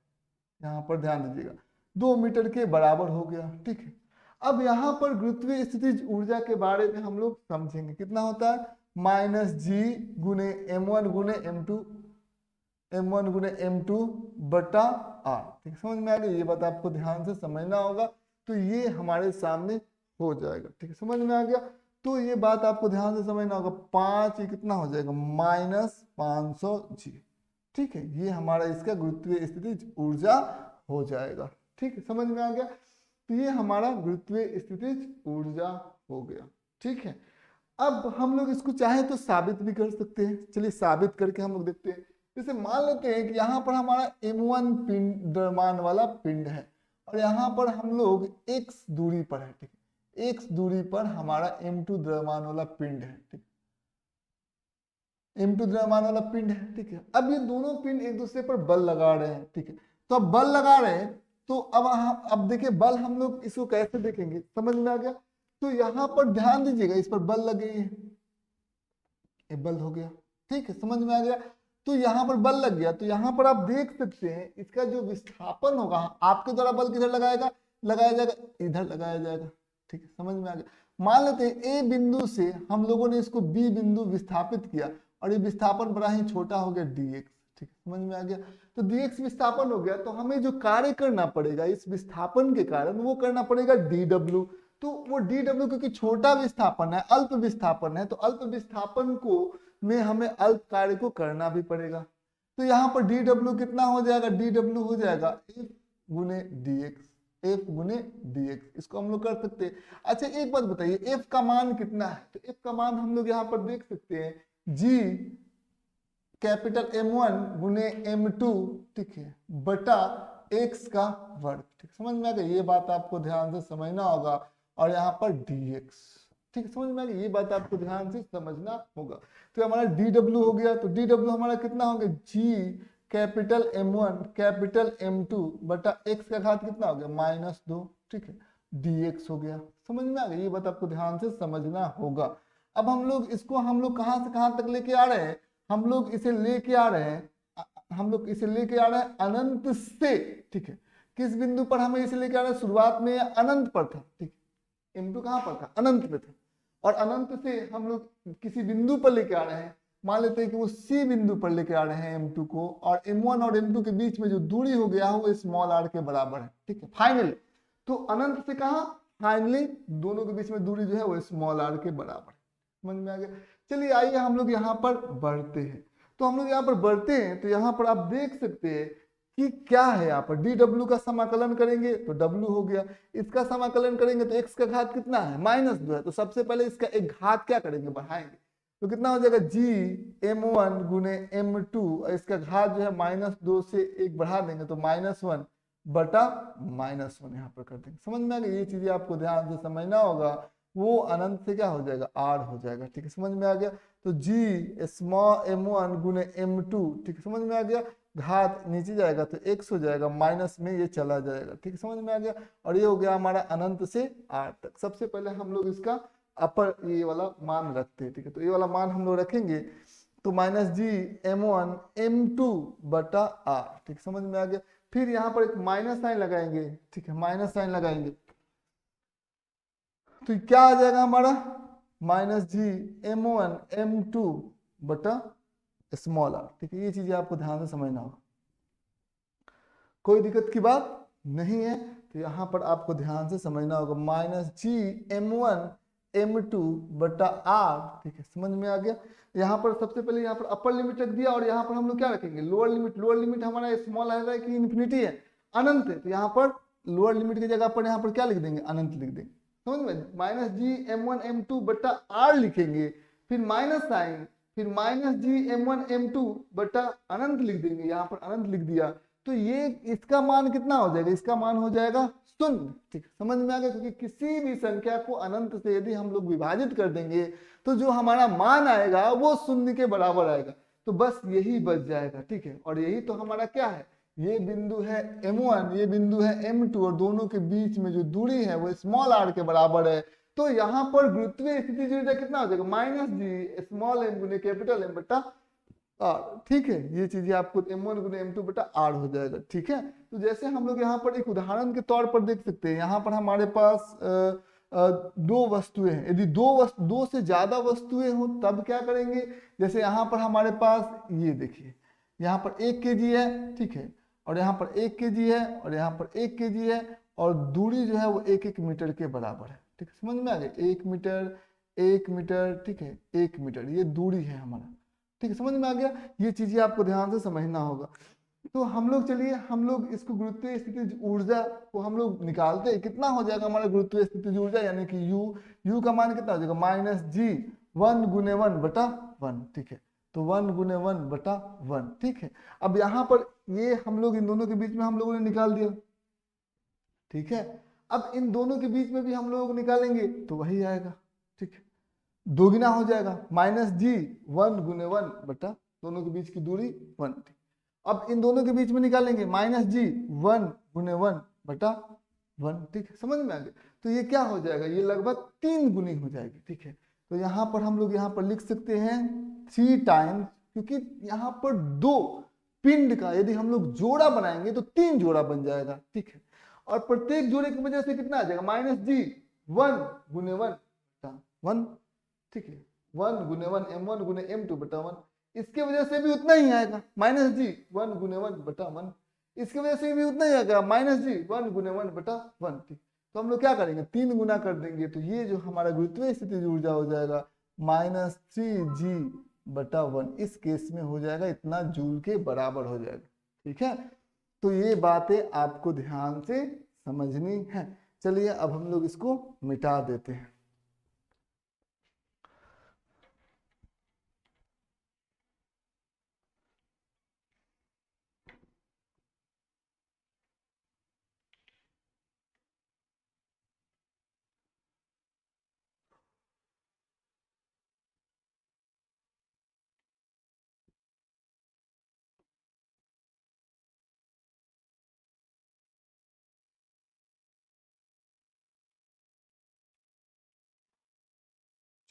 यहाँ पर ध्यान दीजिएगा 2 मीटर के बराबर हो गया। ठीक है, अब यहाँ पर गुरुत्वीय स्थितिज ऊर्जा के बारे में हम लोग समझेंगे। कितना होता है, -g गुने m1 गुने m2, m1 गुने m2 बटा r। ठीक, समझ में आ गया। ये बात आपको ध्यान से समझना होगा, तो ये हमारे सामने हो जाएगा। ठीक है, समझ में आ गया। तो ये बात आपको ध्यान से समझना होगा। 5 ये कितना हो जाएगा, -500g। ठीक है, ये हमारा इसका गुरुत्वीय स्थितिज ऊर्जा हो जाएगा। ठीक है, समझ में आ गया। तो ये हमारा गुरुत्वीय स्थितिज ऊर्जा हो गया। ठीक है, अब हम लोग इसको चाहे तो साबित भी कर सकते हैं। चलिए साबित करके हम लोग देखते हैं। जैसे मान लेते हैं कि यहाँ पर हमारा m1 पिंड, द्रव्यमान वाला पिंड है और यहाँ पर हम लोग x दूरी पर है। ठीक है, x दूरी पर हमारा m2 द्रव्यमान वाला पिंड है। ठीक, m2 द्रव्यमान वाला पिंड है। ठीक है, अब ये दोनों पिंड एक दूसरे पर बल लगा रहे हैं। ठीक है, तो अब बल लगा रहे हैं, तो अब देखिए बल हम लोग इसको कैसे देखेंगे, समझ में आ गया। तो यहाँ पर ध्यान दीजिएगा, इस पर बल लगे हैं, ये बल हो गया। ठीक है, समझ में आ गया। तो यहाँ पर बल लग गया, तो यहाँ पर आप देख सकते हैं इसका जो विस्थापन होगा, आपके द्वारा बल किधर लगाया जाएगा, इधर लगाया जाएगा। ठीक है, समझ में आ गया। मान लेते हैं ए बिंदु से हम लोगों ने इसको बी बिंदु विस्थापित किया और ये विस्थापन बड़ा ही छोटा हो गया dx। ठीक है, समझ में आ गया। तो dx विस्थापन हो गया, तो हमें जो कार्य करना पड़ेगा इस विस्थापन के कारण वो करना पड़ेगा dw। तो वो dw क्योंकि छोटा विस्थापन है, अल्प विस्थापन है, तो अल्प विस्थापन को में हमें अल्प कार्य को करना भी पड़ेगा। तो यहाँ पर dw कितना हो जाएगा, dw हो जाएगा f गुने dx, f गुने dx। इसको हम लोग कर सकते हैं। अच्छा एक बात बताइए, f का मान कितना है, तो f का मान हम लोग यहाँ पर देख सकते हैं, g कैपिटल M1 गुने M2, ठीक है, बटा x का वर्ग। ठीक, समझ में आ गया। ये बात आपको ध्यान से समझना होगा। और यहाँ पर dx, ठीक है, समझ में आ गया। ये बात आपको ध्यान से समझना होगा। तो हमारा dw हो गया, तो dw हमारा कितना हो गया, g capital M1 capital M2 बटा x का घात कितना हो गया, -2। ठीक है, dx हो गया। समझ में आ गया। ये बात आपको ध्यान से समझना होगा। अब हम लोग इसको कहाँ से कहाँ तक लेके आ रहे हैं, हम लोग इसे लेके आ रहे हैं अनंत से। ठीक है, किस बिंदु पर हमें इसे लेके आ रहे हैं, शुरुआत में अनंत पर था। ठीक, m2 कहाँ पर था, अनंत पे था, और अनंत से हम लोग किसी बिंदु पर लेके आ रहे हैं। मान लेते हैं कि वो c बिंदु पर लेके आ रहे हैं m2 को, और m1 और m2 के बीच में जो दूरी हो गया है वो स्मॉल r के बराबर है। ठीक है, फाइनली तो अनंत से कहा, फाइनली दोनों के बीच में दूरी जो है वो स्मॉल r के बराबर है। समझ में आ गया। चलिए आइए हम लोग यहाँ पर बढ़ते हैं। तो हम लोग यहाँ पर बढ़ते हैं, तो यहाँ पर आप देख सकते हैं कि क्या है, यहाँ पर dw का समाकलन करेंगे तो w हो गया, इसका समाकलन करेंगे तो x का घात कितना है, -2 है। तो सबसे पहले इसका एक घात क्या करेंगे, बढ़ाएंगे, तो कितना हो जाएगा, g m1 गुने m2, और इसका घात जो है -2 से 1 बढ़ा देंगे तो -1 बटा -1 यहाँ पर कर देंगे। समझ में आ गया। ये चीजें आपको ध्यान से समझना होगा। वो अनंत से क्या हो जाएगा, r हो जाएगा। ठीक है, समझ में आ गया। तो g स्मॉल m1 गुने m2, ठीक है, समझ में आ गया। घात नीचे जाएगा तो x हो जाएगा, माइनस में ये चला जाएगा। ठीक है, समझ में आ गया। और ये हो गया हमारा अनंत से r तक। सबसे पहले हम लोग इसका अपर ये वाला मान रखते हैं। ठीक है, तो ये वाला मान हम लोग रखेंगे, तो -g m1 m2 बटा r। ठीक, समझ में आ गया। फिर यहाँ पर एक माइनस साइन लगाएंगे। ठीक है, माइनस साइन लगाएंगे तो क्या आ जाएगा हमारा, -g m1 m2 बटा स्मॉल r। ठीक है, ये चीजें आपको ध्यान से समझना होगा, कोई दिक्कत की बात नहीं है। तो यहाँ पर आपको ध्यान से समझना होगा -G_m1_m2/r, ठीक है, समझ में आ गया। यहाँ पर सबसे पहले यहाँ पर अपर लिमिट रख दिया और यहाँ पर हम लोग क्या रखेंगे, लोअर लिमिट। लोअर लिमिट हमारा स्मॉल है कि इन्फिनिटी है, अनंत है, तो यहाँ पर लोअर लिमिट की जगह पर यहाँ पर क्या लिख देंगे, अनंत लिख देंगे, समझ में। -G_m1_m2/r लिखेंगे, फिर माइनस साइन, फिर -G_m1_m2 अनंत लिख देंगे, यहाँ पर अनंत लिख दिया, तो ये इसका मान कितना हो जाएगा, इसका मान हो जाएगा शून्य, ठीक, समझ में आ गया। क्योंकि किसी भी संख्या को अनंत से यदि हम लोग विभाजित कर देंगे तो जो हमारा मान आएगा वो शून्य के बराबर आएगा, तो बस यही बच जाएगा, ठीक है। और यही तो हमारा क्या है, ये बिंदु है m1, ये बिंदु है m2, और दोनों के बीच में जो दूरी है वो स्मॉल r के बराबर है। तो यहाँ पर गुरुत्वीय स्थिति ऊर्जा कितना हो जाएगा, -G_m गुने कैपिटल M बटा r, ठीक है। ये चीजें आपको m1 गुने m2/r हो जाएगा, ठीक है। तो जैसे हम लोग यहाँ पर एक उदाहरण के तौर पर देख सकते हैं, यहाँ पर हमारे पास दो वस्तुएं हैं। यदि दो से ज्यादा वस्तुएं हो तब क्या करेंगे, जैसे यहाँ पर हमारे पास ये देखिए, यहाँ पर 1 kg है, ठीक है, और यहाँ पर 1 kg है, और यहाँ पर 1 kg है, और दूरी जो है वो 1-1 मीटर के बराबर है, ठीक है, समझ में आ गया। 1 मीटर, 1 मीटर, ठीक है, 1 मीटर ये दूरी है हमारा, ठीक है, समझ में आ गया। ये चीजें आपको ध्यान से समझना होगा। तो हम लोग चलिए हम लोग इसको गुरुत्वीय स्थितिज ऊर्जा को हम लोग निकालते हैं, कितना हो जाएगा हमारा गुरुत्वीय स्थितिज ऊर्जा, यानी कि U का मान कितना हो जाएगा, -G(1×1/1), ठीक है। तो 1×1/1, ठीक है। अब यहाँ पर ये हम लोग इन दोनों के बीच में हम लोगों ने निकाल दिया, ठीक है। अब इन दोनों के बीच में भी हम लोग निकालेंगे तो वही आएगा, ठीक है, दोगुना हो जाएगा, -G(1×1) दोनों के बीच की दूरी 1, ठीक। अब इन दोनों के बीच में निकालेंगे -G(1×1/1), ठीक है, समझ में आ गया। तो ये क्या हो जाएगा, ये लगभग 3 गुनी हो जाएगी, ठीक है। तो यहाँ पर हम लोग यहाँ पर लिख सकते हैं 3 टाइम्स, क्योंकि यहाँ पर 2 पिंड का यदि हम लोग जोड़ा बनाएंगे तो 3 जोड़ा बन जाएगा, ठीक है। और प्रत्येक जोड़े की वजह से कितना आ जाएगा, -G(1×1/1), ठीक है, 1×1 m1 गुने m2/1, इसके वजह से भी उतना ही आएगा, -G(1×1/1), इसकी वजह से भी उतना ही आएगा, -G(1×1/1), ठीक। तो हम लोग क्या करेंगे, 3 गुना कर देंगे, तो ये जो हमारा गुरुत्वीय स्थितिज ऊर्जा हो जाएगा -3G/1, इस केस में हो जाएगा इतना जूल के बराबर हो जाएगा, ठीक है। तो ये बातें आपको ध्यान से समझनी है। चलिए अब हम लोग इसको मिटा देते हैं।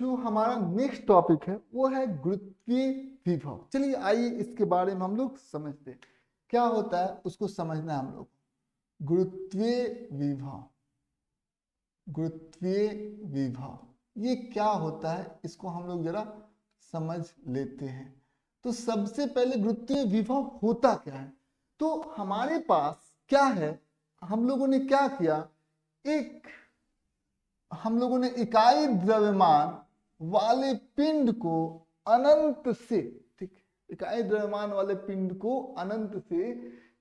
जो हमारा नेक्स्ट टॉपिक है वो है गुरुत्वीय विभव। चलिए आइए इसके बारे में हम लोग समझते हैं, क्या होता है उसको समझना है हम लोग। गुरुत्वीय विभव, गुरुत्वीय विभव ये क्या होता है, इसको हम लोग जरा समझ लेते हैं। तो सबसे पहले गुरुत्वीय विभव होता क्या है, तो हमारे पास क्या है, हम लोगों ने क्या किया, हम लोगों ने इकाई द्रव्यमान वाले पिंड को अनंत से, ठीक, इकाई द्रव्यमान वाले पिंड को अनंत से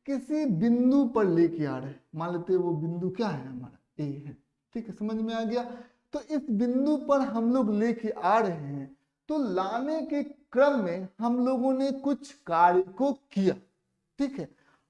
किसी बिंदु पर लेके आ रहे हैं। मान लेते हैं वो बिंदु क्या है, हमारा ए है, ठीक है, समझ में आ गया। तो इस बिंदु पर हम लोग लेके आ रहे हैं, तो लाने के क्रम में हम लोगों ने कुछ कार्य को किया, ठीक है।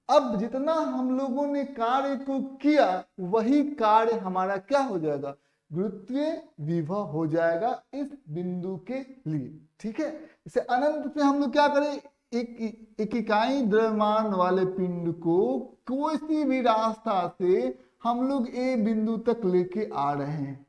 अब जितना हम लोगों ने कार्य को किया वही कार्य हमारा क्या हो जाएगा, गुरुत्वीय विभव हो जाएगा इस बिंदु के लिए, ठीक है। इसे अनंत से हम लोग क्या करें, एक इकाई द्रव्यमान वाले पिंड को कोई भी रास्ता से हम लोग ए बिंदु तक लेके आ रहे हैं,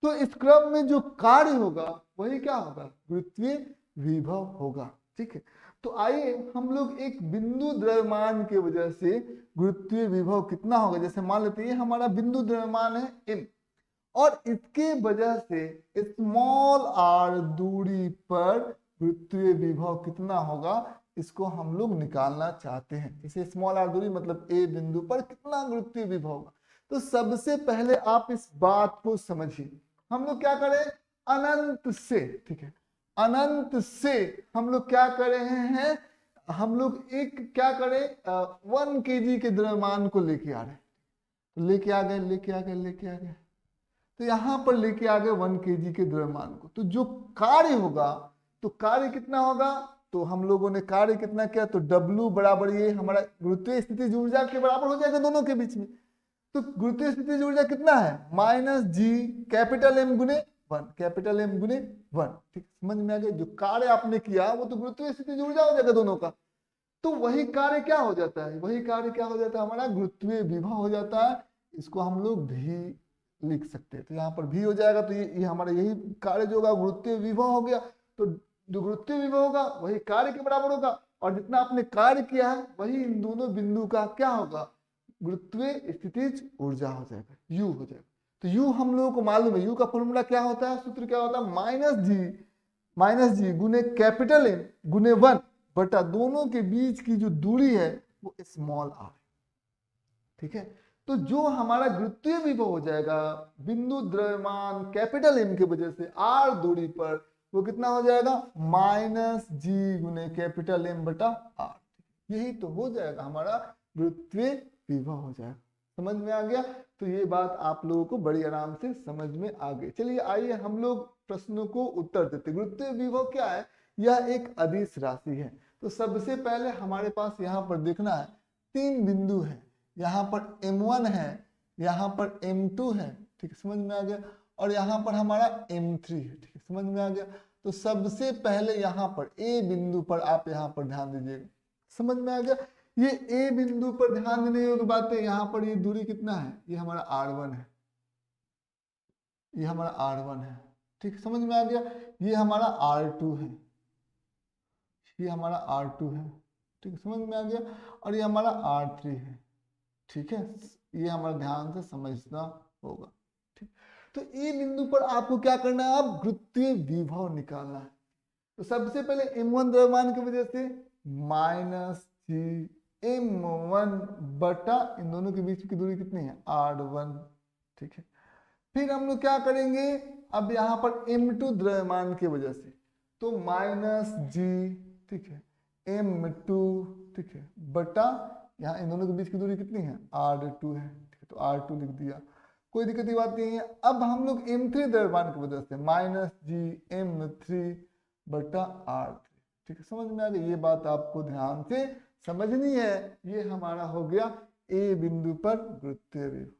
तो इस क्रम में जो कार्य होगा वही क्या होगा, गुरुत्वीय विभव होगा, ठीक है। तो आइए हम लोग एक बिंदु द्रव्यमान के वजह से गुरुत्वीय विभव कितना होगा, जैसे मान लेते हैं हमारा बिंदु द्रव्यमान है m, और इसके वजह से स्मॉल r दूरी पर गुरुत्वीय विभव कितना होगा, इसको हम लोग निकालना चाहते हैं। इसे स्मॉल r दूरी मतलब a बिंदु पर कितना गुरुत्वीय विभव होगा, तो सबसे पहले आप इस बात को समझिए, हम लोग क्या करें, अनंत से, ठीक है, अनंत से हम लोग क्या कर रहे हैं, हम लोग एक क्या करें 1 kg के द्रव्यमान को लेके आ रहे हैं, तो लेके आ गए, तो यहां पर लेके आ गए 1 kg के द्रव्यमान को, तो जो कार्य होगा, तो कार्य कितना होगा, तो हम लोगों ने कार्य कितना किया, तो W बराबर ये हमारा गुरुत्वीय स्थितिज ऊर्जा के बराबर हो जाएगा दोनों के बीच में। तो गुरुत्वीय स्थितिज ऊर्जा कितना है, -G कैपिटल M गुने 1, कैपिटल M गुने 1, ठीक, समझ में आ गया। जो कार्य आपने किया वो तो गुरुत्वीय स्थितिज ऊर्जा हो जाएगा दोनों का, तो वही कार्य क्या हो जाता है, वही कार्य क्या हो जाता है, हमारा गुरुत्वीय विभव हो जाता है। इसको हम लोग भी लिख सकते हैं, तो यहाँ पर भी हो जाएगा, तो ये हमारा यही कार्य जो होगा गुरुत्वीय विभव हो गया। तो जो गुरुत्वीय विभव होगा वही कार्य के बराबर होगा, और जितना आपने कार्य किया है वही इन दोनों बिंदु का क्या होगा, गुरुत्वीय स्थितिज ऊर्जा हो जाएगा, U हो जाएगा। तो U हम लोगों को मालूम है, U का फॉर्मूला क्या होता है, सूत्र क्या होता है, -G गुने कैपिटल M गुने 1 बटा दोनों के बीच की जो दूरी है वो स्मॉल r, ठीक है। तो जो हमारा गुरुत्वीय विभव हो जाएगा बिंदु द्रव्यमान कैपिटल M की वजह से r दूरी पर, वो कितना हो जाएगा, -G गुने कैपिटल M बटा r, यही तो हो जाएगा हमारा गुरुत्वीय विभव हो जाएगा। समझ में आ गया, तो ये बात आप लोगों को बड़ी आराम से समझ में आ गई। चलिए आइए हम लोग प्रश्नों को उत्तर देते। गुरुत्वीय विभव क्या है, यह एक अदिश राशि है। तो सबसे पहले हमारे पास यहाँ पर देखना है 3 बिंदु है, यहाँ पर M1 है, यहाँ पर M2 है, ठीक है, समझ में आ गया, और यहाँ पर हमारा M3 है, ठीक है, समझ में आ गया। तो सबसे पहले यहाँ पर A बिंदु पर आप यहाँ पर ध्यान दीजिएगा, समझ में आ गया। ये A बिंदु पर ध्यान देने योग्य बात है, यहाँ पर ये दूरी कितना है, ये हमारा R1 है, ये हमारा R1 है, ठीक, समझ में आ गया। ये हमारा R2 है, ये हमारा R2 है, ठीक, समझ में आ गया, और ये हमारा R3 है, ठीक है, ये हमारा ध्यान से समझना होगा, ठीक। तो ए बिंदु पर आपको क्या करना है, आप गुरुत्वीय विभव निकालना है। तो सबसे पहले M1 द्रव्यमान की वजह से -G M1 बटा इन दोनों के बीच की दूरी कितनी है, R1, ठीक है। फिर हम लोग क्या करेंगे, अब यहाँ पर M2 द्रव्यमान की वजह से, तो -G, ठीक है, M2, ठीक है, बटा यहाँ इन दोनों के बीच की दूरी कितनी है, R2 है, ठीक है, तो R2 लिख दिया, कोई दिक्कत की बात नहीं है। अब हम लोग M3 द्रव्यमान की वजह से -G M3 बटा R3, ठीक है, समझ में आ गई। ये बात आपको ध्यान से समझनी है। ये हमारा हो गया A बिंदु पर गुरुत्वीय विभव,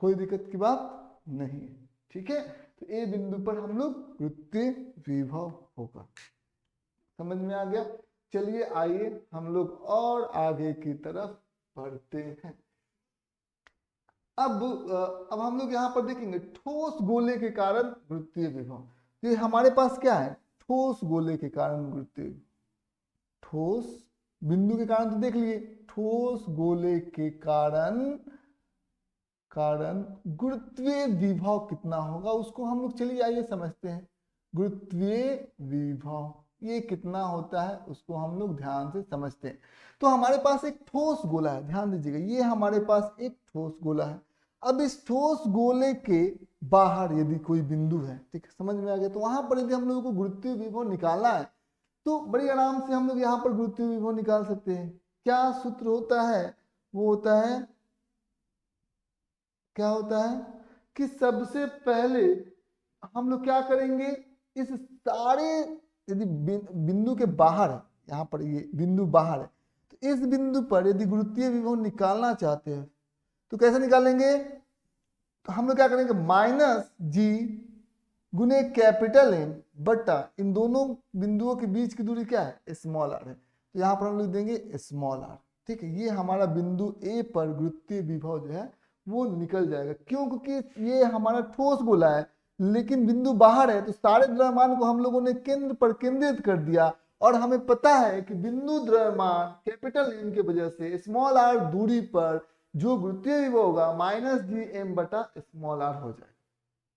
कोई दिक्कत की बात नहीं है, ठीक है। तो A बिंदु पर हम लोग गुरुत्वीय विभव होगा, समझ में आ गया। चलिए आइए हम लोग और आगे की तरफ बढ़ते हैं। अब हम लोग यहाँ पर देखेंगे ठोस गोले के कारण गुरुत्वीय विभव। तो ये हमारे पास क्या है, ठोस गोले के कारण गुरुत्वीय, ठोस बिंदु के कारण तो देख लिए, ठोस गोले के कारण गुरुत्वीय विभव कितना होगा उसको हम लोग चलिए आइए समझते हैं। गुरुत्वीय विभव ये कितना होता है उसको हम लोग ध्यान से समझते हैं। तो हमारे पास एक ठोस गोला है, ध्यान दीजिएगा, ये हमारे पास एक ठोस गोला है। अब इस ठोस गोले के बाहर यदि कोई बिंदु है, ठीक है, समझ में आ गया, तो वहां पर यदि हम लोगों को गुरुत्वीय विभव निकालना है तो बड़ी आराम से हम लोग यहाँ पर गुरुत्वीय विभव निकाल सकते हैं। क्या सूत्र होता है, वो होता है, क्या होता है कि सबसे पहले हम लोग क्या करेंगे, इस सारे यदि बिंदु के बाहर है, यहाँ पर ये बिंदु बाहर है, तो इस बिंदु पर यदि गुरुत्वीय विभव निकालना चाहते हैं तो कैसे निकालेंगे, तो हम लोग क्या करेंगे, -G गुने कैपिटल M बटा इन दोनों बिंदुओं के बीच की दूरी क्या है, स्मॉल r है, तो यहाँ पर हम लोग देंगे स्मॉल r, ठीक है। ये हमारा बिंदु A पर गुरुत्वीय विभव जो है वो निकल जाएगा, क्यों, क्योंकि ये हमारा ठोस गोला है लेकिन बिंदु बाहर है, तो सारे द्रव्यमान को हम लोगों ने केंद्र पर केंद्रित कर दिया, और हमें पता है कि बिंदु द्रव्यमान कैपिटल M की वजह से स्मॉल r दूरी पर जो गुरुत्वीय विभव होगा -G M बटा स्मॉल r हो जाएगा,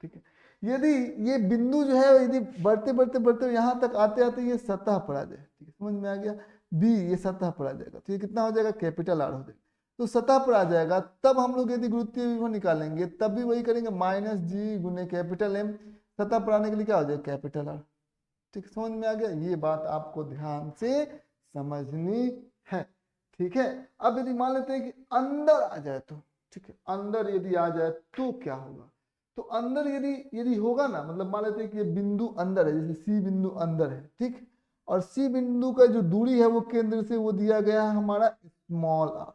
ठीक है। यदि ये बिंदु जो है यदि बढ़ते बढ़ते बढ़ते यहाँ तक आते आते ये सतह पर आ जाए, ठीक है, समझ में आ गया, बी ये सतह पर आ जाएगा, तो ये कितना हो जाएगा कैपिटल आर हो जाएगा, तो सतह पर आ जाएगा। तब हम लोग यदि गुरुत्वीय विभव निकालेंगे तब भी वही करेंगे, माइनस जी गुने कैपिटल एम, सतह पर आने के लिए क्या हो जाएगा कैपिटल आर। ठीक, समझ में आ गया, ये बात आपको ध्यान से समझनी है। ठीक है, अब यदि मान लेते हैं कि अंदर आ जाए तो, ठीक है, अंदर यदि आ जाए तो क्या होगा, तो अंदर यदि यदि होगा ना, मतलब मान लेते हैं कि ये बिंदु अंदर है, जैसे सी बिंदु अंदर है, ठीक, और सी बिंदु का जो दूरी है वो केंद्र से वो दिया गया है हमारा स्मॉल आर,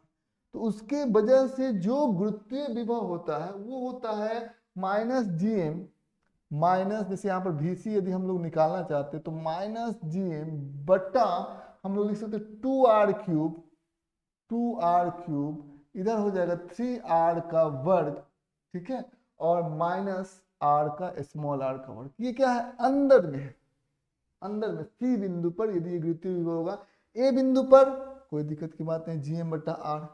तो उसके वजह से जो गुरुत्वीय विभव होता है वो होता है माइनस जी एम, माइनस जैसे यहाँ पर VC यदि हम लोग निकालना चाहते हैं तो माइनस जी एम बटा हम लोग लिख सकते हैं 2r क्यूब, इधर हो जाएगा 3r का वर्ग, ठीक है, और माइनस r का स्मॉल r का वर्ग। ये क्या है, अंदर में है, अंदर में सी बिंदु पर यदि गुरुत्वीय विभव होगा, ए बिंदु पर कोई दिक्कत की बात नहीं, GM बटा आर,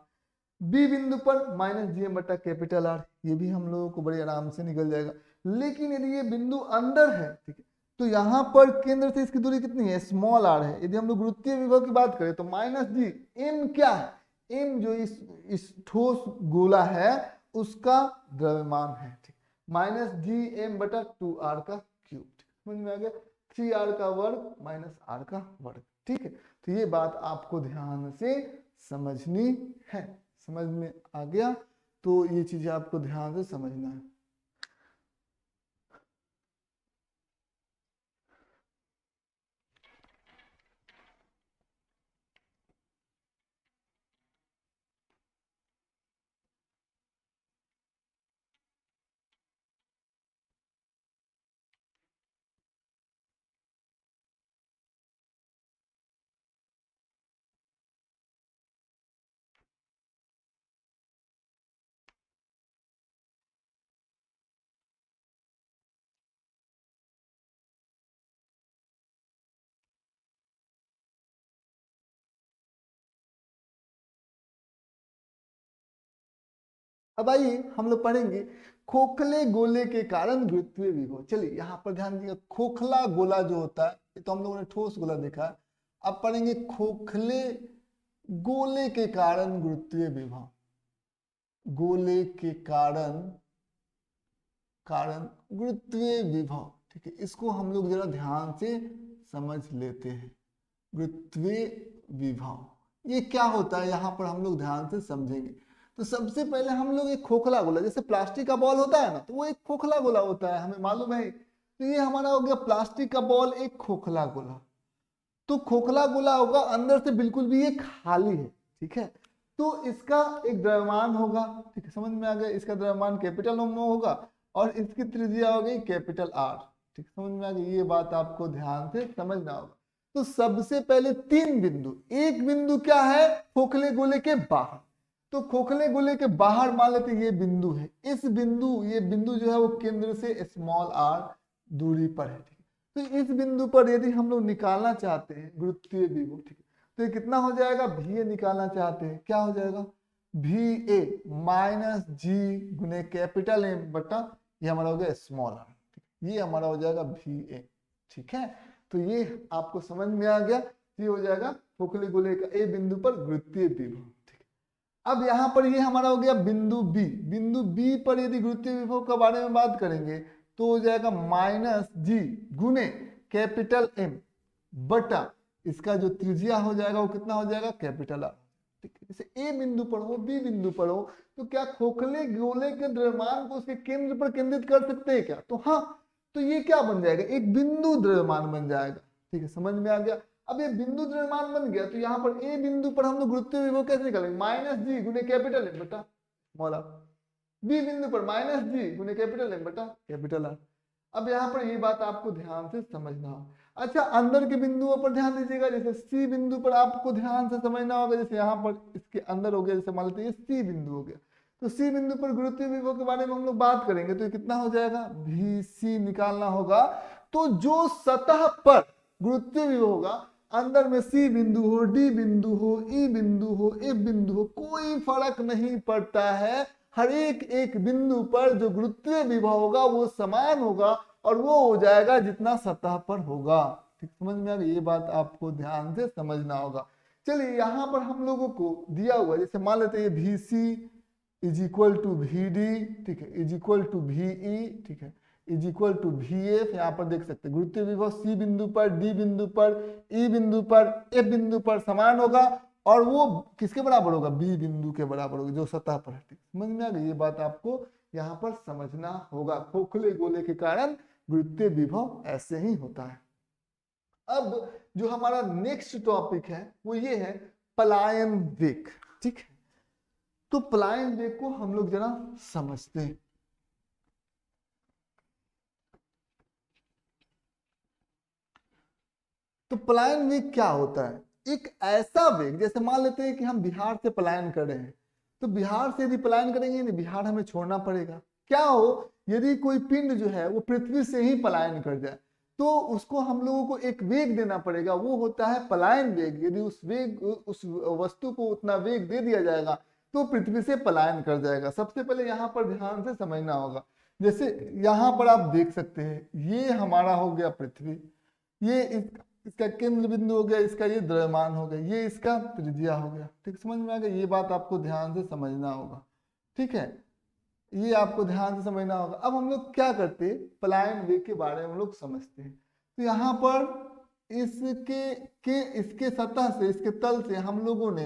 बी बिंदु पर माइनस GM बटा कैपिटल आर, ये भी हम लोगों को बड़े आराम से निकल जाएगा। लेकिन यदि ये बिंदु अंदर है, ठीक है, तो यहाँ पर केंद्र से इसकी दूरी कितनी है, स्मॉल आर है। यदि हम लोग गुरुत्वीय विभव की बात करें तो माइनस जी एम क्या है, एम जो इस ठोस गोला है उसका द्रव्यमान है, ठीक, माइनस जी एम बटा 2r का क्यूब, समझ में आ गया, 3r का वर्ग माइनस r का वर्ग। ठीक है, तो ये बात आपको ध्यान से समझनी है, समझ में आ गया, तो ये चीजें आपको ध्यान से समझना है। अब आइए हम लोग पढ़ेंगे खोखले गोले के कारण गुरुत्वीय विभव। चलिए यहाँ पर ध्यान दीजिए, खोखला गोला जो होता है, ये तो हम लोगों ने ठोस गोला देखा है, अब पढ़ेंगे खोखले गोले के कारण गुरुत्वीय विभव, गोले के कारण गुरुत्वीय विभव। ठीक है, इसको हम लोग जरा ध्यान से समझ लेते हैं। गुरुत्वीय विभव ये क्या होता है, यहाँ पर हम लोग ध्यान से समझेंगे। तो सबसे पहले हम लोग एक खोखला गोला, जैसे प्लास्टिक का बॉल होता है ना, तो वो एक खोखला गोला होता है, हमें मालूम है। तो ये हमारा हो गया प्लास्टिक का बॉल, एक खोखला गोला। तो खोखला गोला होगा, अंदर से बिल्कुल भी ये खाली है, ठीक है, तो इसका एक द्रव्यमान होगा, ठीक है, समझ में आ गया, इसका द्रव्यमान कैपिटल ओम होगा और इसकी त्रिज्या हो गई कैपिटल आर, ठीक, समझ में आ गई, ये बात आपको ध्यान से समझना होगा। तो सबसे पहले तीन बिंदु, एक बिंदु क्या है खोखले गोले के बाहर, तो खोखले गोले के बाहर मान लेते ये बिंदु है, इस बिंदु ये बिंदु जो है वो केंद्र से स्मॉल आर दूरी पर है, ठीक है, तो इस बिंदु पर यदि हम लोग निकालना चाहते हैं गुरुत्वीय विभव, ठीक है, तो ये कितना हो जाएगा, VA निकालना चाहते हैं, क्या हो जाएगा, VA माइनस जी गुने कैपिटल एम बटा ये हमारा हो गया स्मॉल आर, ये हमारा हो जाएगा VA। ठीक है, तो ये आपको समझ में आ गया, ये हो जाएगा खोखले गोले का ए बिंदु पर गुरुत्वीय विभव। ठीक है, अब यहाँ पर ये हमारा हो गया बिंदु B, बिंदु B पर यदि गुरुत्वीय विभव के बारे में बात करेंगे तो हो जाएगा माइनस जी गुने कैपिटल एम बटा इसका जो त्रिज्या हो जाएगा वो कितना हो जाएगा कैपिटल आर। ठीक है, जैसे ए बिंदु पर हो, बी बिंदु पर हो, तो क्या खोखले गोले के द्रव्यमान को उसके केंद्र पर केंद्रित कर सकते हैं क्या, तो हाँ, तो ये क्या बन जाएगा, एक बिंदु द्रव्यमान बन जाएगा। ठीक है, समझ में आ गया। अब ये बिंदु द्रव्यमान बन गया तो यहाँ पर ए बिंदु पर हम लोग गुरुत्वीय विभव कैसे निकालेंगे, माइनस जी गुने कैपिटल एम बटा स्मॉल आर, बी बिंदु पर माइनस जी गुने कैपिटल एम बटा कैपिटल आर। अब यहाँ पर ये बात आपको ध्यान से समझना हो। अच्छा, अंदर के बिंदुओं पर ध्यान दीजिएगा, जैसे सी बिंदु पर आपको ध्यान से समझना होगा, जैसे यहाँ पर इसके अंदर हो गया, जैसे मान लेते हैं सी बिंदु हो गया, तो सी बिंदु पर गुरुत्वीय विभव के बारे में हम लोग बात करेंगे तो ये कितना हो जाएगा, VC निकालना होगा। तो जो सतह पर गुरुत्वीय विभव होगा, अंदर में सी बिंदु हो, डी बिंदु हो, ई बिंदु हो, एफ बिंदु हो, कोई फर्क नहीं पड़ता है, हर एक बिंदु पर जो गुरुत्वीय विभव होगा वो समान होगा और वो हो जाएगा जितना सतह पर होगा। ठीक, समझ में आ गई, ये बात आपको ध्यान से समझना होगा। चलिए यहाँ पर हम लोगों को दिया हुआ जैसे मान लेते हैं V C is equal to V D, ठीक है, is equal to V E, ठीक है, is equal to V F. यहाँ पर देख सकते हैं गुरुत्वीय विभव सी बिंदु पर, डी बिंदु पर, ई बिंदु पर, एफ बिंदु पर समान होगा और वो किसके बराबर होगा, बी बिंदु के बराबर होगा जो सतह पर है। समझ में आ गई ये बात, आपको यहाँ पर समझना होगा। खोखले गोले के कारण गुरुत्वीय विभव ऐसे ही होता है। अब जो हमारा नेक्स्ट टॉपिक है वो ये है पलायन वेग, ठीक है। तो पलायन वेग को हम लोग जरा समझते हैं। तो पलायन वेग क्या होता है, एक ऐसा वेग जैसे मान लेते हैं कि हम बिहार से पलायन कर रहे हैं, तो बिहार से यदि पलायन करेंगे नहीं बिहार हमें छोड़ना पड़ेगा। क्या हो यदि कोई पिंड जो है वो पृथ्वी से ही पलायन कर जाए तो उसको हम लोगों को एक वेग देना पड़ेगा, वो होता है पलायन वेग। यदि उस वस्तु को उतना वेग दे दिया जाएगा तो पृथ्वी से पलायन कर जाएगा। सबसे पहले यहाँ पर ध्यान से समझना होगा, जैसे यहाँ पर आप देख सकते हैं ये हमारा हो गया पृथ्वी, ये इसका केंद्र बिंदु हो गया, इसका ये द्रव्यमान हो गया, ये इसका त्रिज्या हो गया। ठीक समझ में आ गया, ये बात आपको ध्यान से समझना होगा, ठीक है, ये आपको ध्यान से समझना होगा। अब हम लोग क्या करते हैं, पलायन वेग के बारे में हम लोग समझते हैं। तो यहाँ पर इसके सतह से, इसके तल से हम लोगों ने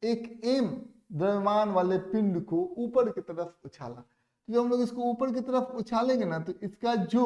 एक एम द्रव्यमान वाले पिंड को ऊपर की तरफ उछाला। तो जब हम लोग इसको ऊपर की तरफ उछालेंगे ना तो इसका जो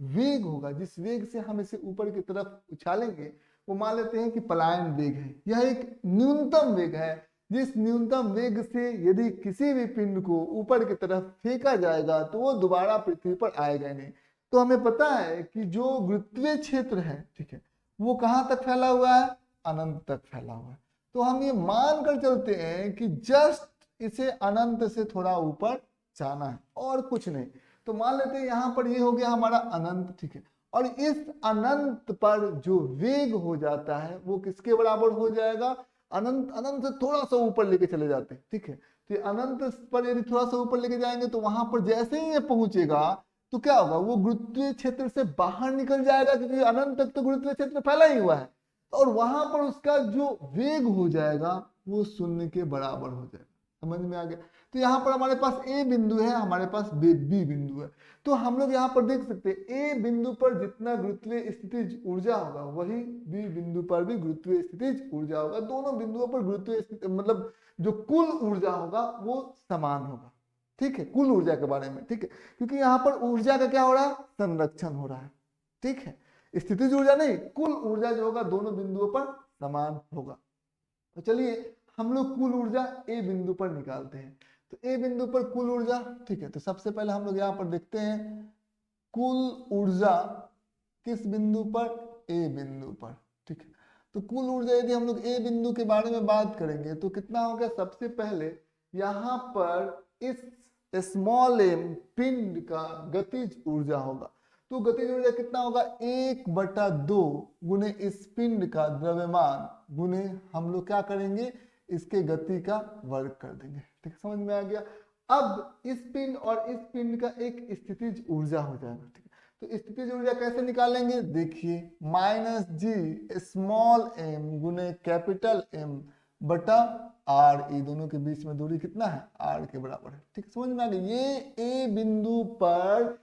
वेग होगा, जिस वेग से हम इसे ऊपर की तरफ उछालेंगे वो मान लेते हैं कि पलायन वेग है। यह एक न्यूनतम वेग है जिस न्यूनतम वेग से यदि किसी भी पिंड को ऊपर की तरफ फेंका जाएगा तो वो दोबारा पृथ्वी पर आएगा नहीं। तो हमें पता है कि जो गुरुत्वीय क्षेत्र है, ठीक है, वो कहाँ तक फैला हुआ है, अनंत तक फैला हुआ है। तो हम ये मान कर चलते हैं कि जस्ट इसे अनंत से थोड़ा ऊपर जाना है और कुछ नहीं। तो मान लेते हैं यहाँ पर ये हो गया हमारा अनंत, ठीक है, और इस अनंत पर जो वेग हो जाता है वो किसके बराबर हो जाएगा, अनंत से थोड़ा सा ऊपर लेके चले जाते हैं, ठीक है। तो अनंत पर यदि थोड़ा सा ऊपर लेके जाएंगे तो वहां पर जैसे ही ये पहुंचेगा तो क्या होगा, वो गुरुत्वीय क्षेत्र से बाहर निकल जाएगा क्योंकि अनंत तक तो गुरुत्वीय क्षेत्र फैला ही हुआ है, और वहां पर उसका जो वेग हो जाएगा वो शून्य के बराबर हो जाएगा। समझ में आ गया। तो यहाँ पर हमारे पास ए बिंदु है, हमारे पास बी बिंदु है। तो हम लोग यहाँ पर देख सकते हैं ए बिंदु पर जितना गुरुत्वीय स्थितिज ऊर्जा होगा वही बी बिंदु पर भी गुरुत्वीय स्थितिज ऊर्जा होगा। दोनों बिंदुओं पर गुरुत्वीय मतलब जो कुल ऊर्जा होगा वो समान होगा, ठीक है, कुल ऊर्जा के बारे में, ठीक है, क्योंकि यहाँ पर ऊर्जा का क्या हो रहा है, संरक्षण हो रहा है, ठीक है, स्थितिज ऊर्जा नहीं, कुल ऊर्जा जो होगा दोनों बिंदुओं पर समान होगा। तो चलिए हम लोग कुल ऊर्जा ए बिंदु पर निकालते हैं। तो ए बिंदु पर कुल ऊर्जा, ठीक है, तो सबसे पहले हम लोग यहाँ पर देखते हैं कुल ऊर्जा किस बिंदु पर, ए बिंदु पर, ठीक है। तो कुल ऊर्जा यदि हम लोग ए बिंदु के बारे में बात करेंगे तो कितना होगा, सबसे पहले यहाँ पर इस स्मॉल एम पिंड का गतिज ऊर्जा होगा। तो गतिज ऊर्जा कितना होगा, 1/2 गुने इस पिंड का द्रव्यमान गुने हम लोग क्या करेंगे, इसके गति का वर्ग कर देंगे, ठीक है, समझ में आ गया। अब इस पिंड और इस पिंड का एक स्थितिज ऊर्जा हो जाएगा, ठीक है। तो स्थितिज ऊर्जा कैसे निकालेंगे, देखिए -g स्मॉल m गुने कैपिटल M बटा r, ये दोनों के बीच में दूरी कितना है, r के बराबर है, ठीक, समझ में आ गया। ये ए बिंदु पर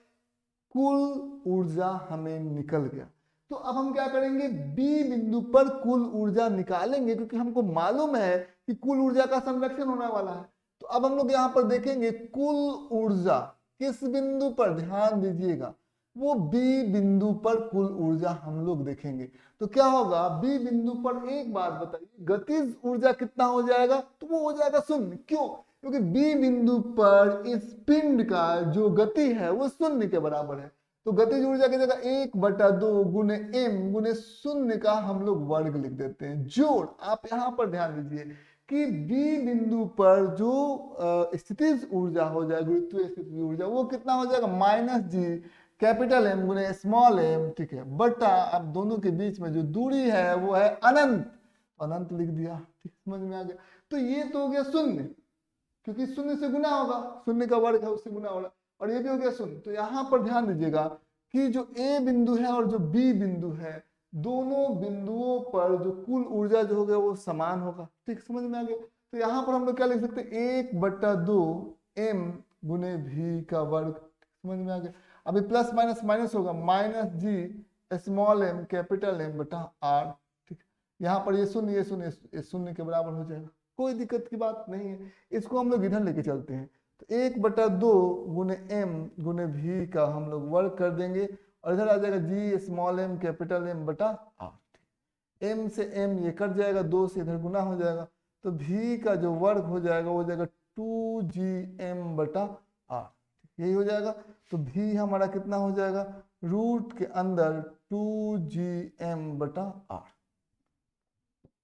कुल ऊर्जा हमें निकल गया। तो अब हम क्या करेंगे, बी बिंदु पर कुल ऊर्जा निकालेंगे क्योंकि हमको मालूम है कि कुल ऊर्जा का संरक्षण होने वाला है। तो अब हम लोग यहाँ पर देखेंगे कुल ऊर्जा किस बिंदु पर, ध्यान दीजिएगा, वो बी बिंदु पर कुल ऊर्जा हम लोग देखेंगे। तो क्या होगा, बी बिंदु पर एक बात बताइए, गतिज ऊर्जा कितना हो जाएगा, तो वो हो जाएगा शून्य। क्यों, क्योंकि बी बिंदु पर इस पिंड का जो गति है वो शून्य के बराबर है। तो गतिज ऊर्जा की जगह 1/2 गुने m गुने शून्य का हम लोग वर्ग लिख देते हैं। जोड़, आप यहाँ पर ध्यान दीजिए कि बी बिंदु पर जो स्थितिज ऊर्जा हो जाए, गुरुत्वीय स्थितिज ऊर्जा, वो कितना हो जाएगा, -g कैपिटल M गुने स्मॉल m, ठीक है, बटा अब दोनों के बीच में जो दूरी है वो है अनंत, अनंत लिख दिया, ठीक, समझ में आ गया। तो ये तो हो गया शून्य, क्योंकि शून्य से गुना होगा, शून्य का वर्ग है उससे गुना होगा, और ये भी हो गया शून्य। तो यहाँ पर ध्यान दीजिएगा कि जो ए बिंदु है और जो बी बिंदु है दोनों बिंदुओं पर जो कुल ऊर्जा जो होगा वो समान होगा। ठीक, समझ में आ गया। तो यहाँ पर हम लोग क्या लिख सकते हैं, 1/2 m गुने v का वर्ग। समझ में आ गया। अभी प्लस माइनस माइनस होगा, माइनस जी स्मॉल m कैपिटल M बटा r। ठीक, यहाँ पर ये शून्य ये शून्य ये शून्य के बराबर हो जाएगा, कोई दिक्कत की बात नहीं है। इसको हम लोग इधर लेके चलते हैं, तो 1/2 गुने m गुने v का हम लोग वर्ग कर देंगे, और इधर आ जाएगा G small m capital M बटा r। m से m ये कट जाएगा, 2 से इधर गुना हो जाएगा, तो v का जो वर्ग हो जाएगा वो हो जाएगा 2gm बटा r। यही हो जाएगा। तो v हमारा कितना हो जाएगा, रूट के अंदर 2gm बटा r।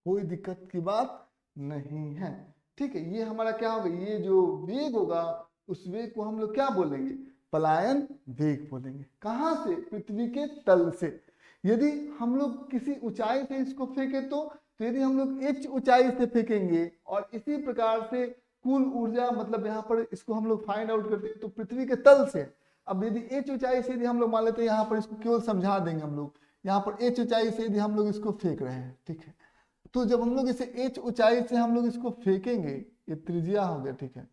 कोई दिक्कत की बात नहीं है। ठीक है, ये हमारा क्या होगा, ये जो वेग होगा उस वेग को हम लोग क्या बोलेंगे, पलायन वेग बोलेंगे। कहां से, पृथ्वी के तल से। यदि हम लोग किसी ऊंचाई से इसको फेंके तो यदि हम लोग h ऊंचाई से फेंकेंगे और इसी प्रकार से कुल ऊर्जा, मतलब यहाँ पर इसको हम लोग फाइंड आउट करते हैं तो पृथ्वी के तल से। अब यदि h ऊंचाई से यदि हम लोग मान लेते हैं, यहाँ पर इसको केवल समझा देंगे हम लोग, यहाँ पर h ऊंचाई से यदि हम लोग इसको फेंक रहे हैं, ठीक है, तो जब हम लोग इसे h ऊंचाई से हम लोग इसको फेंकेंगे, ये त्रिज्या हो गया, ठीक है,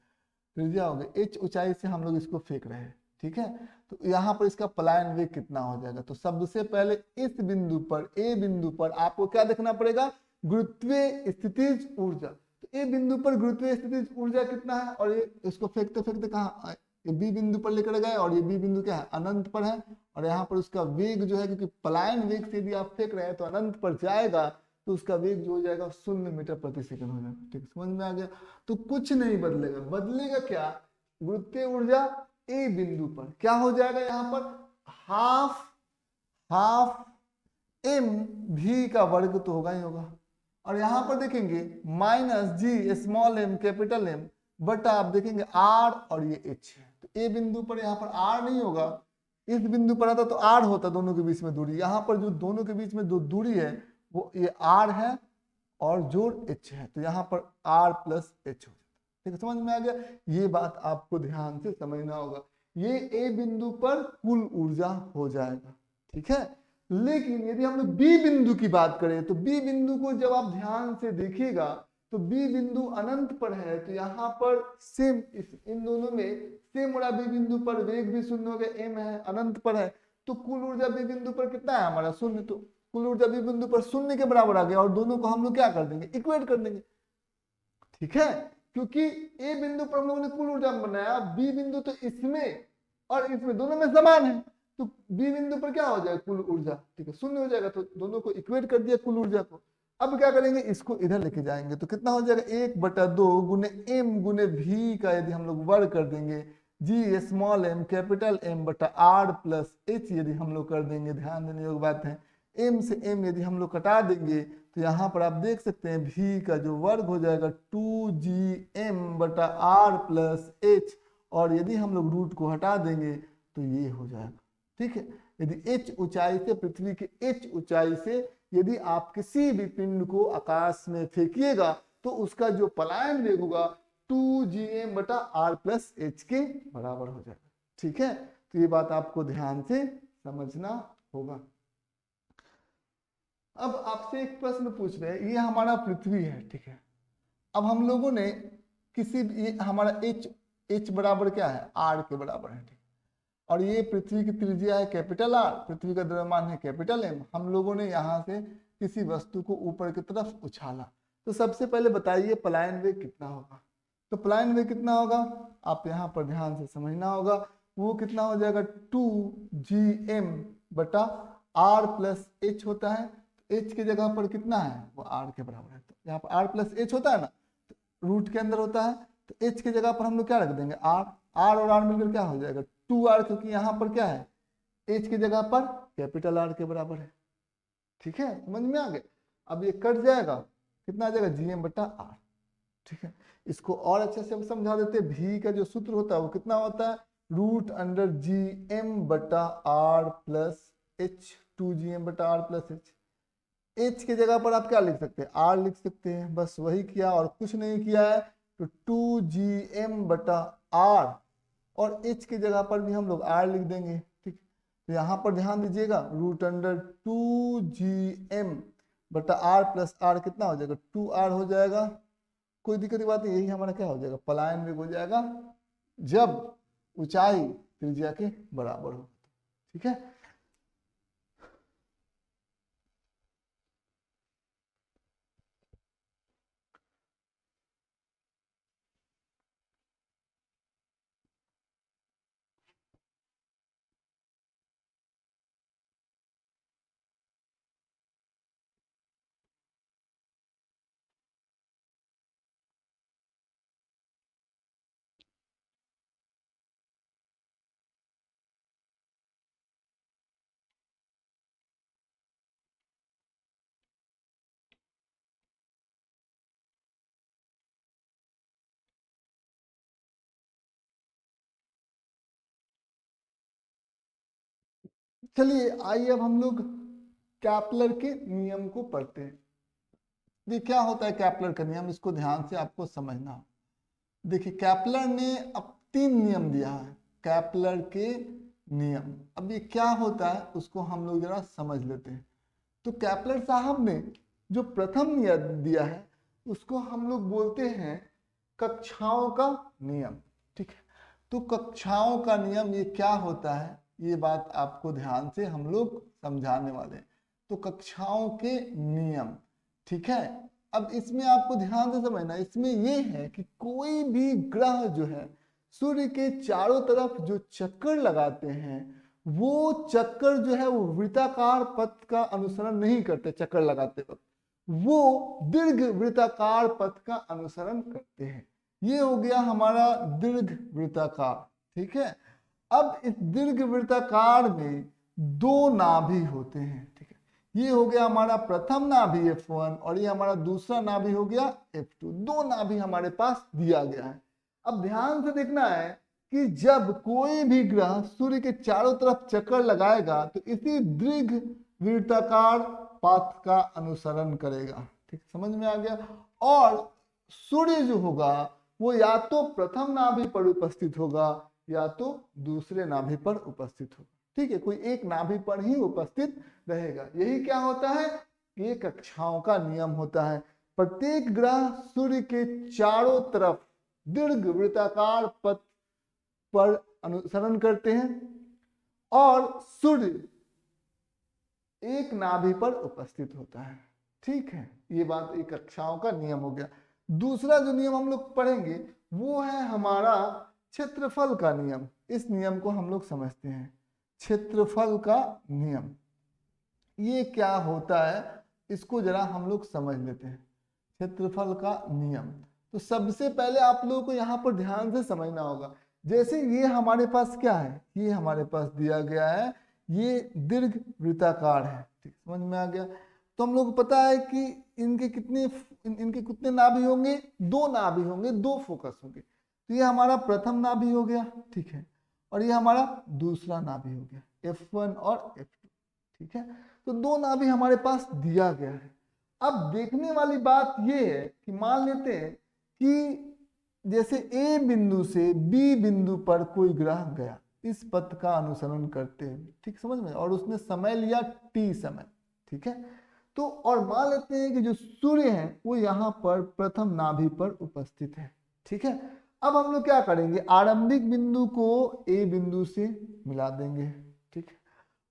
त्रिज्या हो गया, h ऊंचाई से हम लोग इसको फेंक रहे हैं, ठीक है, तो यहाँ पर इसका पलायन वेग कितना हो जाएगा। तो सबसे पहले इस बिंदु पर, ए बिंदु पर आपको क्या देखना पड़ेगा, गुरुत्वीय स्थितिज ऊर्जा। तो ए बिंदु पर गुरुत्वीय स्थितिज ऊर्जा कितना है, और ये इसको फेंकते फेंकते कहाँ, ये बी बिंदु पर लेकर गए, और ये बी बिंदु क्या है, अनंत पर है, और यहाँ पर उसका वेग जो है, क्योंकि पलायन वेग से यदि आप फेंक रहे हैं तो अनंत पर जाएगा, तो उसका वेग जो हो जाएगा 0 मीटर प्रति सेकंड हो जाएगा। ठीक, समझ में आ गया। तो कुछ नहीं बदलेगा, बदलेगा क्या, गुरुत्वीय ऊर्जा ए बिंदु पर क्या हो जाएगा, यहाँ पर हाफ m v का वर्ग तो होगा ही होगा, और यहाँ पर देखेंगे माइनस जी स्मॉल m कैपिटल M बटा आप देखेंगे r, और ये h है। तो ए बिंदु पर यहाँ पर r नहीं होगा, इस बिंदु पर आता तो r होता, दोनों के बीच में दूरी। यहाँ पर जो दोनों के बीच में जो दूरी है वो ये r है और जोड़ h है, तो यहाँ पर r प्लस h हो जाता है। ठीक है, समझ में आ गया। ये बात आपको ध्यान से समझना होगा, ये ए बिंदु पर कुल ऊर्जा हो जाएगा। ठीक है, लेकिन यदि हम लोग बी बिंदु की बात करें तो बी बिंदु को जब आप ध्यान से देखिएगा तो बी बिंदु अनंत पर है, तो यहाँ पर सेम इन दोनों में सेम और बी बिंदु पर वेग भी शून्य हो गया, m है अनंत पर है, तो कुल ऊर्जा बी बिंदु पर कितना है हमारा, शून्य। तो कुल ऊर्जा बी बिंदु पर शून्य के बराबर आ गया, और दोनों को हम लोग क्या कर देंगे, इक्वेट कर देंगे। ठीक है, क्योंकि ए बिंदु पर हम लोगों ने कुल ऊर्जा बनाया, बी बिंदु तो इसमें और इसमें दोनों में समान है, तो बी बिंदु पर क्या हो जाएगा, कुल ऊर्जा, ठीक है, शून्य हो जाएगा, तो दोनों को इक्वेट कर दिया कुल ऊर्जा को। अब क्या करेंगे, इसको इधर लेके जाएंगे, तो कितना हो जाएगा, 1/2 गुने m गुने v का यदि हम लोग वर्ग कर देंगे, जी स्मॉल m कैपिटल M बटा r प्लस h यदि हम लोग कर देंगे, ध्यान देने योग्य बात है, m से m यदि हम लोग कटा देंगे तो यहाँ पर आप देख सकते हैं v का जो वर्ग हो जाएगा 2gm बटा r प्लस h, और यदि हम लोग रूट को हटा देंगे तो ये हो जाएगा। ठीक है, यदि h ऊंचाई से, पृथ्वी के h ऊंचाई से यदि आप किसी भी पिंड को आकाश में फेंकिएगा तो उसका जो पलायन वेग होगा 2gm बटा r प्लस h के बराबर हो जाएगा। ठीक है, तो ये बात आपको ध्यान से समझना होगा। अब आपसे एक प्रश्न पूछ रहे हैं, ये हमारा पृथ्वी है, ठीक है, अब हम लोगों ने किसी भी, हमारा h बराबर क्या है, r के बराबर है, ठीक, और ये पृथ्वी की त्रिज्या है कैपिटल R, पृथ्वी का द्रव्यमान है कैपिटल M, हम लोगों ने यहाँ से किसी वस्तु को ऊपर की तरफ उछाला, तो सबसे पहले बताइए पलायन वेग कितना होगा। तो पलायन वेग कितना होगा, आप यहाँ पर ध्यान से समझना होगा, वो कितना हो जाएगा 2gm बटा r प्लस h होता है, तो h की जगह पर कितना है, वो r के बराबर है, तो यहाँ पर r प्लस h होता है ना, तो रूट के अंदर होता है, तो h की जगह पर हम लोग क्या रख देंगे, r और r मिलकर क्या हो जाएगा 2r, क्योंकि यहाँ पर क्या है, h की जगह पर कैपिटल R के बराबर है। ठीक है, समझ में आ गया। अब ये कट जाएगा, कितना आ जाएगा, gm बटा r। ठीक है, इसको और अच्छे से हम समझा देते हैं, v का जो सूत्र होता है वो कितना होता है, रूट अंडर gm बटा r प्लस h, 2gm बटा r प्लस h। h की जगह पर आप क्या लिख सकते हैं, r लिख सकते हैं, बस वही किया और कुछ नहीं किया है, तो 2gm बटा r, और h की जगह पर भी हम लोग r लिख देंगे। ठीक, तो यहाँ पर ध्यान दीजिएगा √2gm बटा r प्लस r कितना हो जाएगा 2r हो जाएगा। कोई दिक्कत की बात नहीं, यही हमारा क्या हो जाएगा पलायन वेग हो जाएगा जब ऊंचाई त्रिज्या के बराबर हो। ठीक है, चलिए आइए अब हम लोग कैपलर के नियम को पढ़ते हैं। ये क्या होता है कैपलर का नियम, इसको ध्यान से आपको समझना। देखिए कैपलर ने अब 3 नियम दिया है, कैपलर के नियम। अब ये क्या होता है उसको हम लोग जरा समझ लेते हैं। तो कैपलर साहब ने जो प्रथम नियम दिया है उसको हम लोग बोलते हैं कक्षाओं का नियम। ठीक है, तो कक्षाओं का नियम ये क्या होता है, ये बात आपको ध्यान से हम लोग समझाने वाले हैं। तो कक्षाओं के नियम, ठीक है। अब इसमें आपको ध्यान से समझना, इसमें ये है कि कोई भी ग्रह जो है सूर्य के चारों तरफ जो चक्कर लगाते हैं वो चक्कर जो है वो वृत्ताकार पथ का अनुसरण नहीं करते। चक्कर लगाते वक्त वो दीर्घ वृत्ताकार पथ का अनुसरण करते हैं। ये हो गया हमारा दीर्घ वृत्ताकार। ठीक है, अब इस दीर्घ वृत्ताकार में 2 नाभि होते हैं। ठीक है, ये हो गया हमारा प्रथम नाभि F1 और ये हमारा दूसरा नाभि हो गया F2। 2 नाभि हमारे पास दिया गया है। अब ध्यान से देखना है कि जब कोई भी ग्रह सूर्य के चारों तरफ चक्कर लगाएगा तो इसी दीर्घ वृत्ताकार पाथ का अनुसरण करेगा। ठीक, समझ में आ गया। और सूर्य जो होगा वो या तो प्रथम नाभि पर उपस्थित होगा या तो दूसरे नाभि पर उपस्थित होगा। ठीक है, कोई एक नाभि पर ही उपस्थित रहेगा। यही क्या होता है, ये कक्षाओं का नियम होता है। प्रत्येक ग्रह सूर्य के चारों तरफ दीर्घ वृत्ताकार पथ पर अनुसरण करते हैं और सूर्य एक नाभि पर उपस्थित होता है। ठीक है, ये बात एक कक्षाओं का नियम हो गया। दूसरा जो नियम हम लोग पढ़ेंगे वो है हमारा क्षेत्रफल का नियम। इस नियम को हम लोग समझते हैं, क्षेत्रफल का नियम। ये क्या होता है इसको जरा हम लोग समझ लेते हैं। क्षेत्रफल का नियम, तो सबसे पहले आप लोगों को यहाँ पर ध्यान से समझना होगा। जैसे ये हमारे पास क्या है, ये हमारे पास दिया गया है, ये दीर्घ वृत्ताकार है। ठीक, समझ में आ गया। तो हम लोग को पता है कि इनके कितने नाभि होंगे, 2 नाभि होंगे, 2 फोकस होंगे। तो ये हमारा प्रथम नाभि हो गया। ठीक है, और ये हमारा दूसरा नाभि हो गया F1 और F2। ठीक है, तो 2 नाभि हमारे पास दिया गया है। अब देखने वाली बात ये है कि मान लेते हैं कि जैसे A बिंदु से B बिंदु पर कोई ग्रह गया इस पथ का अनुसरण करते हुए। ठीक, समझ में, और उसने समय लिया T समय। ठीक है, तो और मान लेते हैं कि जो सूर्य है वो यहाँ पर प्रथम नाभि पर उपस्थित है। ठीक है, अब हम लोग क्या करेंगे, आरंभिक बिंदु को A बिंदु से मिला देंगे। ठीक है,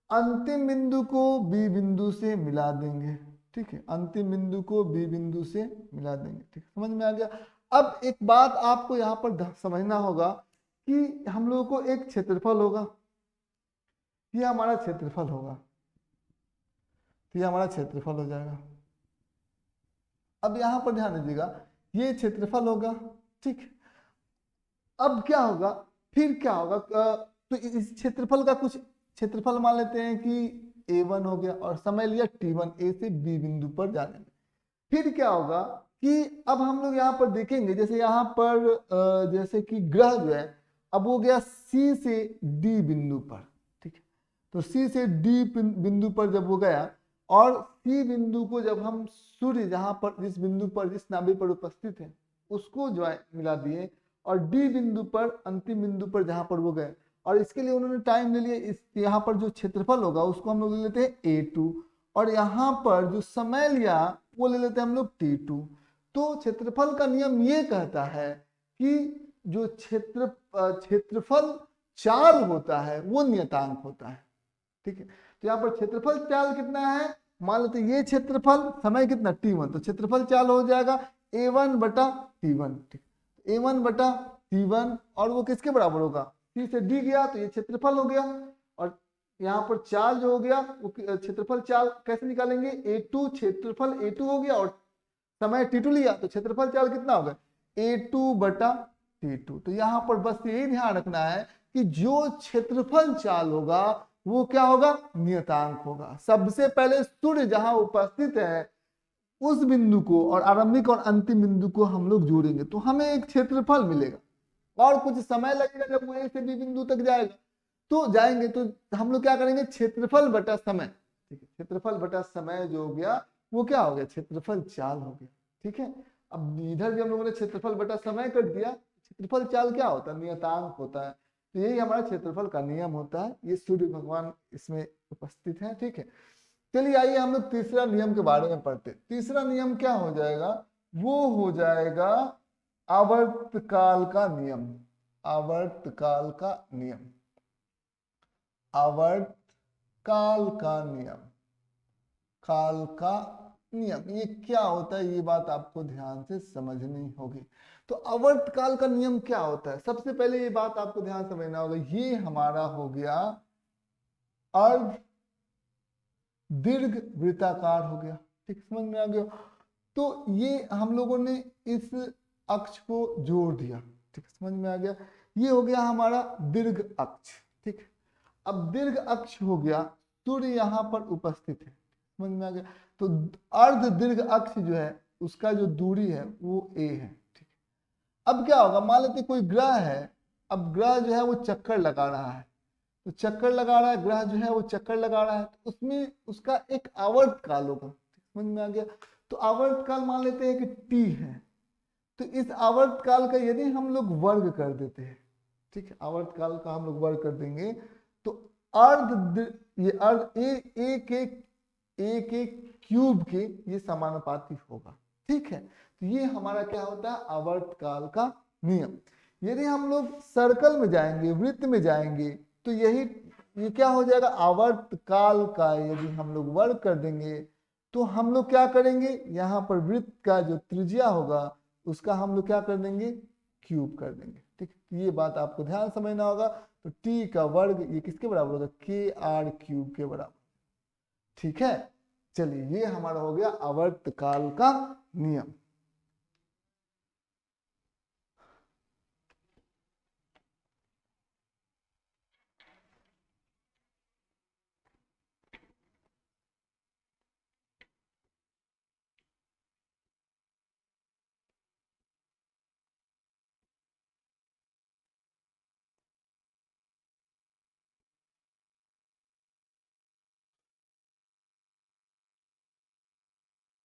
अंतिम बिंदु को B बिंदु से मिला देंगे। ठीक है, अंतिम बिंदु को B बिंदु से मिला देंगे। ठीक, समझ में आ गया। अब एक बात आपको यहाँ पर समझना होगा कि हम लोगों को एक क्षेत्रफल होगा, ये हमारा क्षेत्रफल होगा, तो ये हमारा क्षेत्रफल हो जाएगा। अब यहाँ पर ध्यान दीजिएगा, ये क्षेत्रफल होगा। ठीक, अब क्या होगा, फिर क्या होगा, तो इस क्षेत्रफल का कुछ क्षेत्रफल मान लेते हैं कि A1 हो गया और समय लिया T1 A से B बिंदु पर जाने में। फिर क्या होगा कि अब हम लोग यहाँ पर देखेंगे, जैसे यहाँ पर जैसे कि ग्रह जो है अब वो गया C से D बिंदु पर। ठीक है, तो C से D बिंदु पर जब वो गया और C बिंदु को जब हम सूर्य जहाँ पर जिस बिंदु पर जिस नाभि पर उपस्थित है उसको जो है मिला दिए और D बिंदु पर अंतिम बिंदु पर जहाँ पर वो गए और इसके लिए उन्होंने टाइम ले लिया। इस यहाँ पर जो क्षेत्रफल होगा उसको हम लोग ले लेते हैं A2, और यहाँ पर जो समय लिया वो ले लेते हैं हम लोग T2। तो क्षेत्रफल का नियम ये कहता है कि जो क्षेत्रफल चाल होता है वो नियतांक होता है। ठीक है, तो यहाँ पर क्षेत्रफल चाल कितना है, मान लेते ये क्षेत्रफल, समय कितना T1, तो क्षेत्रफल चाल हो जाएगा A1 बटा T1। ठीक, A1 बटा T1, और वो किसके बराबर होगा, C से D गया तो ये क्षेत्रफल हो गया, और यहाँ पर चाल जो हो गया वो क्षेत्रफल चाल कैसे निकालेंगे, A2 क्षेत्रफल A2 हो गया और समय T2 लिया तो क्षेत्रफल चाल कितना होगा A2 बटा T2। तो यहाँ पर बस यही ध्यान रखना है कि जो क्षेत्रफल चाल होगा वो क्या होगा, नियतांक होगा। सबसे पहले सूर्य जहां उपस्थित है उस बिंदु को और आरंभिक और अंतिम बिंदु को हम लोग जोड़ेंगे तो हमें एक क्षेत्रफल मिलेगा, और कुछ समय लगेगा जब वो A से B बिंदु तक जाएगा तो जाएंगे, तो हम लोग क्या करेंगे, क्षेत्रफल बटा समय। ठीक है, क्षेत्रफल बटा समय जो हो गया वो क्या हो गया, क्षेत्रफल चाल हो गया। ठीक है, अब इधर भी हम लोगों ने क्षेत्रफल बटा समय कर दिया, क्षेत्रफल चाल क्या होता है, नियतांक होता है। तो यही हमारा क्षेत्रफल का नियम होता है, ये सूर्य भगवान इसमें उपस्थित है। ठीक है, चलिए आइए हम लोग तीसरा नियम के बारे में पढ़ते। तीसरा नियम क्या हो जाएगा, वो हो जाएगा आवर्तकाल का नियम। आवर्तकाल का नियम, आवर्तकाल का नियम, काल का नियम, ये क्या होता है ये बात आपको ध्यान से समझनी होगी। तो आवर्तकाल का नियम क्या होता है, सबसे पहले ये बात आपको ध्यान समझना होगा, ये हमारा हो गया अर्ध दीर्घ वृत्ताकार हो गया। ठीक, समझ में आ गया। तो ये हम लोगों ने इस अक्ष को जोड़ दिया। ठीक, समझ में आ गया, ये हो गया हमारा दीर्घ अक्ष। ठीक, अब दीर्घ अक्ष हो गया, सूर्य यहाँ पर उपस्थित है, समझ में आ गया। तो अर्ध दीर्घ अक्ष जो है उसका जो दूरी है वो A है। ठीक, अब क्या होगा, मान लेते कोई ग्रह है, अब ग्रह जो है वो चक्कर लगा रहा है, तो चक्कर लगा रहा है ग्रह जो है वो चक्कर लगा रहा है, तो उसमें उसका एक आवर्त काल होगा। समझ में आ गया। तो आवर्त काल मान लेते हैं कि T है, तो इस आवर्त काल का यदि हम लोग वर्ग कर देते हैं, ठीक है, आवर्त काल का हम लोग वर्ग कर देंगे तो ये अर्ध ए के क्यूब के ये समानुपाती होगा। ठीक है, तो ये हमारा क्या होता है, आवर्त काल का नियम। यदि हम लोग सर्कल में जाएंगे, वृत्त में जाएंगे, तो ये क्या हो जाएगा, आवर्त काल का यदि हम लोग वर्ग कर देंगे तो हम लोग क्या करेंगे, यहाँ पर वृत्त का जो त्रिज्या होगा उसका हम लोग क्या कर देंगे, क्यूब कर देंगे। ठीक, ये बात आपको ध्यान समझना होगा। तो टी का वर्ग ये किसके बराबर होगा, के आर क्यूब के बराबर। ठीक है, चलिए ये हमारा हो गया आवर्तकाल का नियम।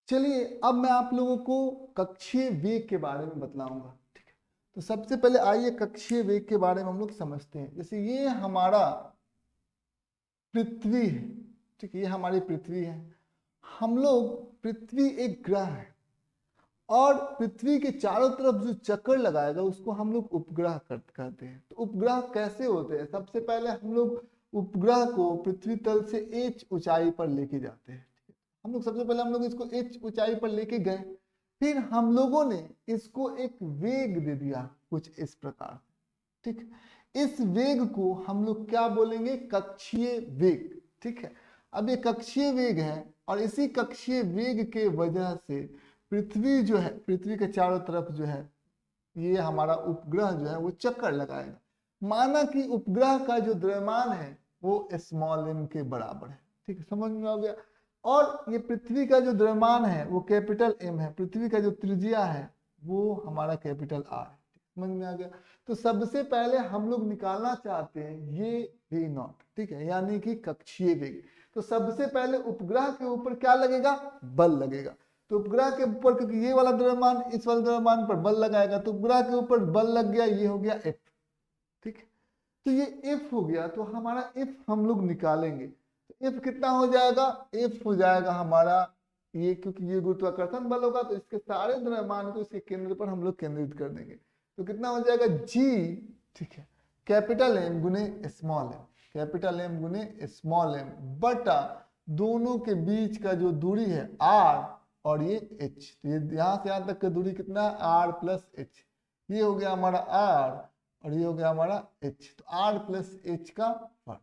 चलिए अब मैं आप लोगों को कक्षीय वेग के बारे में बतलाऊंगा। ठीक है, तो सबसे पहले आइए कक्षीय वेग के बारे में हम लोग समझते हैं। जैसे ये हमारा पृथ्वी है, ठीक है, ये हमारी पृथ्वी है। हम लोग, पृथ्वी एक ग्रह है और पृथ्वी के चारों तरफ जो चक्कर लगाएगा उसको हम लोग उपग्रह कहते हैं। तो उपग्रह कैसे होते हैं, सबसे पहले हम लोग उपग्रह को पृथ्वी तल से h ऊंचाई पर लेके जाते हैं। हम लोग सबसे पहले हम लोग इसको h ऊंचाई पर लेके गए, फिर हम लोगों ने इसको एक वेग दे दिया कुछ इस प्रकार। ठीक, इस वेग को हम लोग क्या बोलेंगे, कक्षीय वेग। ठीक है, अब ये कक्षीय वेग है और इसी कक्षीय वेग के वजह से पृथ्वी जो है, पृथ्वी के चारों तरफ जो है ये हमारा उपग्रह जो है वो चक्कर लगाएगा। माना कि उपग्रह का जो द्रव्यमान है वो स्मॉल m के बराबर है। ठीक है, समझ में आ गया। और ये पृथ्वी का जो द्रव्यमान है वो कैपिटल M है, पृथ्वी का जो त्रिज्या है वो हमारा कैपिटल R है। समझ में आ गया। तो सबसे पहले हम लोग निकालना चाहते हैं ये V0, ठीक है, यानी कि कक्षीय वेग। तो सबसे पहले उपग्रह के ऊपर क्या लगेगा, बल लगेगा। तो उपग्रह के ऊपर, क्योंकि ये वाला द्रव्यमान इस वाले द्रव्यमान पर बल लगाएगा, तो उपग्रह के ऊपर बल लग गया, ये हो गया F। ठीक है, तो ये F हो गया, तो हमारा F हम लोग निकालेंगे। तो F कितना हो जाएगा, F हो जाएगा हमारा ये, क्योंकि ये गुरुत्वाकर्षण बल होगा तो इसके सारे द्रव्यमान को इसके केंद्र पर हम लोग केंद्रित कर देंगे। तो कितना हो जाएगा G, ठीक है, कैपिटल M गुने स्मॉल m, कैपिटल M गुने स्मॉल m बटा दोनों के बीच का जो दूरी है R और ये H। तो ये यहाँ से यहाँ तक का दूरी कितना है, R प्लस H। ये हो गया हमारा R और ये हो गया हमारा H। तो R प्लस H का वर्ग।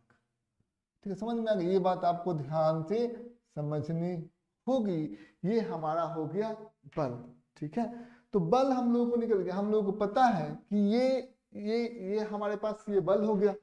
ठीक है, समझ में आ गया। ये बात आपको ध्यान से समझनी होगी। ये हमारा हो गया बल। ठीक है, तो बल हम लोगों को निकल गया। हम लोगों को पता है कि ये हमारे पास ये बल हो गया।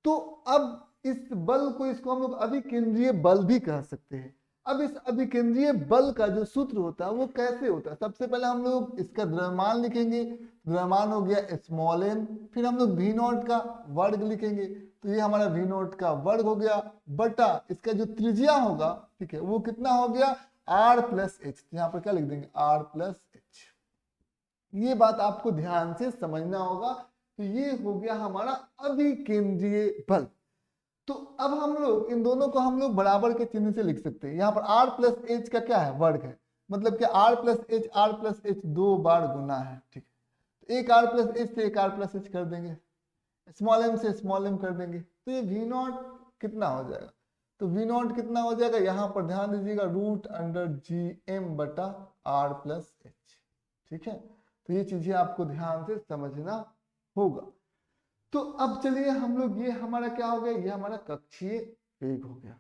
तो अब इस बल को, इसको हम लोग अभिकेंद्रीय बल भी कह सकते हैं। अब इस अभिकेंद्रीय बल का जो सूत्र होता है वो कैसे होता है, सबसे पहले हम लोग इसका द्रव्यमान लिखेंगे। द्रव्यमान हो गया स्मॉल m, फिर हम लोग v0 का वर्ग लिखेंगे। तो ये हमारा v0 का वर्ग हो गया बटा इसका जो त्रिज्या होगा, ठीक है, वो कितना हो गया r प्लस एच। यहाँ पर क्या लिख देंगे, r प्लस एच। ये बात आपको ध्यान से समझना होगा। तो ये हो गया हमारा अभिकेंद्रीय बल। तो अब हम लोग इन दोनों को हम लोग बराबर के चिन्ह से लिख सकते हैं। यहाँ पर r प्लस एच का क्या है, वर्ग है, मतलब कि r प्लस एच 2 बार गुना है। ठीक है, तो एक r प्लस एच से एक r प्लस एच कर देंगे, स्मॉल m से स्मॉल m कर देंगे। तो ये v0 कितना हो जाएगा, तो v0 कितना हो जाएगा, यहाँ पर ध्यान दीजिएगा रूट अंडर gm बटा r प्लस एच। ठीक है, तो ये चीजें आपको ध्यान से समझना होगा। तो अब चलिए हम लोग, ये हमारा क्या हो गया, ये हमारा कक्षीय वेग हो गया।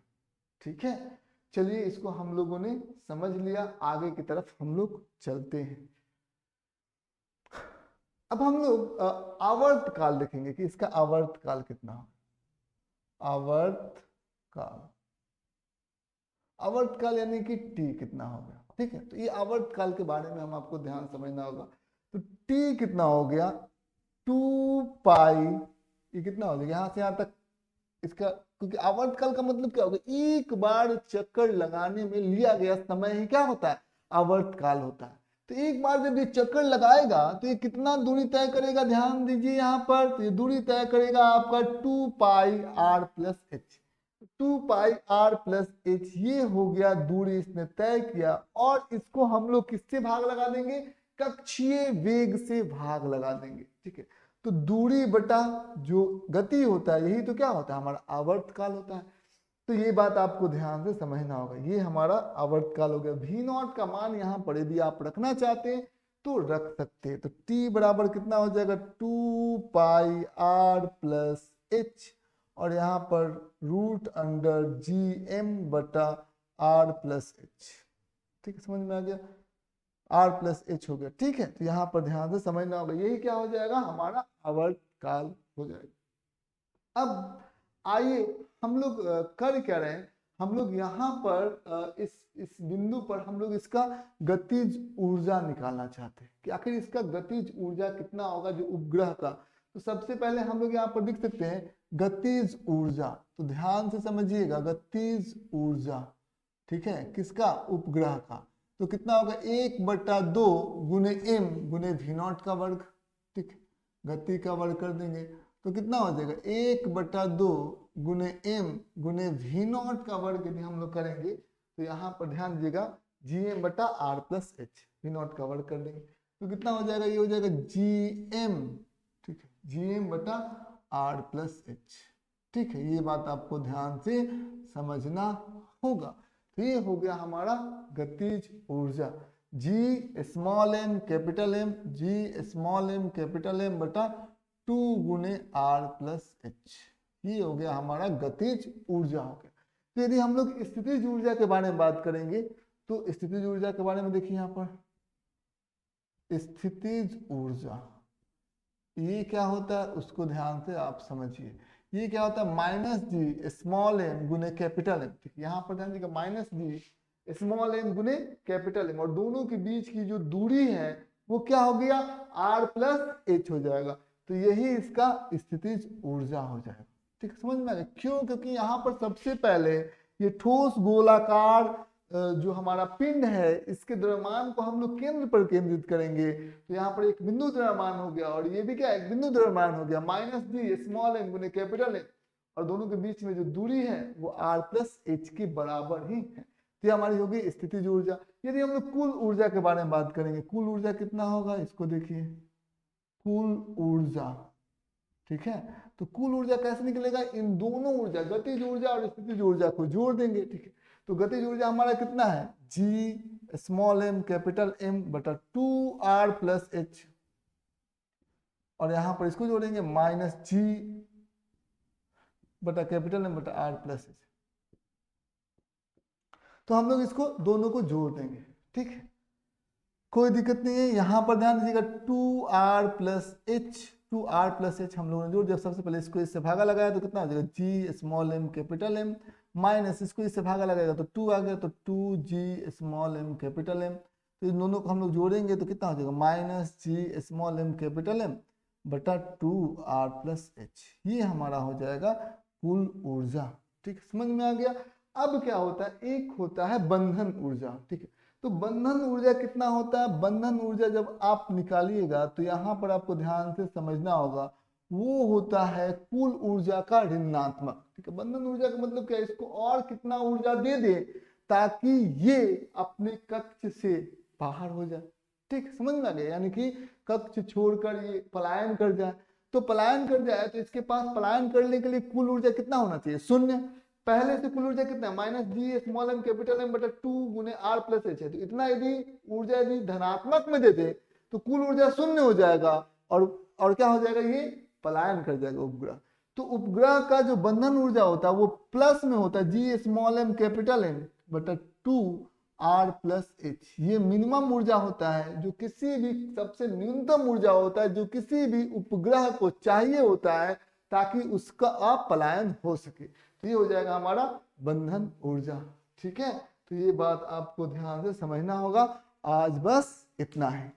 ठीक है, चलिए इसको हम लोगों ने समझ लिया। आगे की तरफ हम लोग चलते हैं। अब हम लोग आवर्त काल देखेंगे कि इसका आवर्त काल कितना हो। आवर्त काल यानी कि t कितना होगा। ठीक है, तो ये आवर्त काल के बारे में हम आपको ध्यान समझना होगा। तो t कितना हो गया, 2 पाई, ये कितना हो जाएगा यहाँ से यहाँ तक इसका, क्योंकि आवर्त काल का मतलब क्या होगा, एक बार चक्कर लगाने में लिया गया समय ही क्या होता है, आवर्त काल होता है। तो एक बार जब ये चक्कर लगाएगा तो ये कितना दूरी तय करेगा, ध्यान दीजिए यहाँ पर। तो ये दूरी तय करेगा आपका 2 पाई r प्लस एच। 2 पाई r प्लस एच ये हो गया दूरी इसने तय किया, और इसको हम लोग किससे भाग लगा देंगे, कक्षीय वेग से भाग लगा देंगे। ठीक है, तो दूरी बटा जो गति होता है, यही तो क्या होता है, हमारा आवर्त काल होता है। तो ये बात आपको ध्यान से समझना होगा। ये हमारा आवर्त काल हो गया। v0 का मान यहाँ पर यदि आप रखना चाहते हैं तो रख सकते हैं। तो t बराबर कितना हो जाएगा, 2 पाई r प्लस एच, और यहाँ पर रूट अंडर gm बटा r प्लस एच। ठीक है, समझ में आ गया, r प्लस एच हो गया। ठीक है, तो यहाँ पर ध्यान से समझना होगा। यही क्या हो जाएगा, हमारा आवर्त काल हो जाएगा। अब आइए हम लोग कर क्या रहे हैं, हम लोग यहाँ पर इस बिंदु पर हम लोग इसका गतिज ऊर्जा निकालना चाहते हैं कि आखिर इसका गतिज ऊर्जा कितना होगा जो उपग्रह का। तो सबसे पहले हम लोग यहाँ पर लिख सकते हैं गतिज ऊर्जा। तो ध्यान से समझिएगा, गतिज ऊर्जा, ठीक है, किसका, उपग्रह का। तो कितना होगा, 1/2 गुने m गुने v0 का वर्ग। ठीक है, गति का वर्ग कर देंगे तो कितना हो जाएगा, 1/2 गुने m गुने v0 का वर्ग यदि हम लोग करेंगे तो यहाँ पर ध्यान दीजिएगा gm बटा r प्लस एच, v0 का वर्ग कर देंगे तो कितना हो जाएगा, ये हो जाएगा gm। ठीक है, gm बटा r प्लस एच। ठीक है, ये बात आपको ध्यान से समझना होगा। तो ये हो गया हमारा गतिज ऊर्जा, g small m capital M, g small m capital M बटा 2 गुने r प्लस एच। ये हो गया हमारा गतिज ऊर्जा हो गया। तो यदि हम लोग स्थितिज ऊर्जा के बारे में बात करेंगे तो स्थितिज ऊर्जा के बारे में देखिए यहाँ पर स्थितिज ऊर्जा, ये क्या होता है उसको ध्यान से आप समझिए। ये क्या होता है, माइनस जी स्मॉल m गुने कैपिटल M। ठीक, यहाँ पर ध्यान दीजिएगा माइनस जी स्मॉल m गुने कैपिटल M, और दोनों के बीच की जो दूरी है वो क्या हो गया, r प्लस एच हो जाएगा। तो यही इसका स्थितिज ऊर्जा हो जाएगा। ठीक है, समझ में आ गया। क्यों, क्योंकि यहाँ पर सबसे पहले ये ठोस गोलाकार जो हमारा पिंड है इसके द्रव्यमान को हम लोग केंद्र पर केंद्रित करेंगे, तो यहाँ पर एक बिंदु द्रव्यमान हो गया और ये भी क्या एक बिंदु द्रव्यमान हो गया, माइनस जी स्मॉल एम गुने कैपिटल एम, और दोनों के बीच में जो दूरी है वो r प्लस एच के बराबर ही है। तो ये हमारी होगी स्थितिज ऊर्जा। यदि हम लोग कुल ऊर्जा के बारे में बात करेंगे, कुल ऊर्जा कितना होगा, इसको देखिए, कुल ऊर्जा, ठीक है। तो कुल ऊर्जा कैसे निकलेगा, इन दोनों ऊर्जा गतिज ऊर्जा और स्थितिज ऊर्जा को जोड़ देंगे, ठीक है। तो गतिज ऊर्जा हमारा कितना है, जी स्मॉल एम कैपिटल एम बटा 2r प्लस एच, और यहां पर इसको जोड़ेंगे माइनस जी बटा कैपिटल एम बटा आर प्लस एच। तो हम लोग इसको दोनों को जोड़ देंगे, ठीक है, कोई दिक्कत नहीं है। यहां पर ध्यान दीजिएगा 2r plus H, 2r plus H हम लोगों ने जोड़ दिया। सबसे पहले इसको इससे भागा लगाया तो कितना हो जाएगा, G small m capital M, minus इसको इससे भागा लगाएगा तो 2 आ गया, तो 2g small m capital M. तो इन दोनों को हम लोग जोड़ेंगे तो कितना हो जाएगा, माइनस जी स्मॉल एम कैपिटल एम बटा 2r प्लस एच। ये हमारा हो जाएगा कुल ऊर्जा, ठीक है, समझ में आ गया। अब क्या होता है, एक होता है बंधन ऊर्जा, ठीक है। तो बंधन ऊर्जा कितना होता है, बंधन ऊर्जा जब आप निकालिएगा तो यहाँ पर आपको ध्यान से समझना होगा, वो होता है कुल ऊर्जा का ऋणात्मक, ठीक है। बंधन ऊर्जा का मतलब क्या है, इसको और कितना ऊर्जा दे दे ताकि ये अपने कक्ष से बाहर हो जाए, ठीक, समझ में आ गया। यानी कि कक्ष छोड़कर ये पलायन कर जाए, तो पलायन कर जाए तो इसके पास पलायन करने के लिए कुल ऊर्जा कितना होना चाहिए, शून्य। पहले से कुल ऊर्जा कितना है, माइनस जी स्मॉल एम कैपिटल एम बटा 2 गुने r प्लस एच है। तो इतना यदि ऊर्जा यदि धनात्मक में दे दे तो कुल ऊर्जा शून्य हो जाएगा, और क्या हो जाएगा, ये पलायन कर जाएगा उपग्रह। तो उपग्रह का जो बंधन ऊर्जा होता है वो प्लस में होता है, जी स्मॉल एम कैपिटल एम बटा 2r प्लस एच। ये मिनिमम ऊर्जा होता है, जो किसी भी सबसे न्यूनतम ऊर्जा होता है जो किसी भी उपग्रह को चाहिए होता है ताकि उसका अपलायन हो सके। तो ये हो जाएगा हमारा बंधन ऊर्जा, ठीक है। तो ये बात आपको ध्यान से समझना होगा। आज बस इतना है।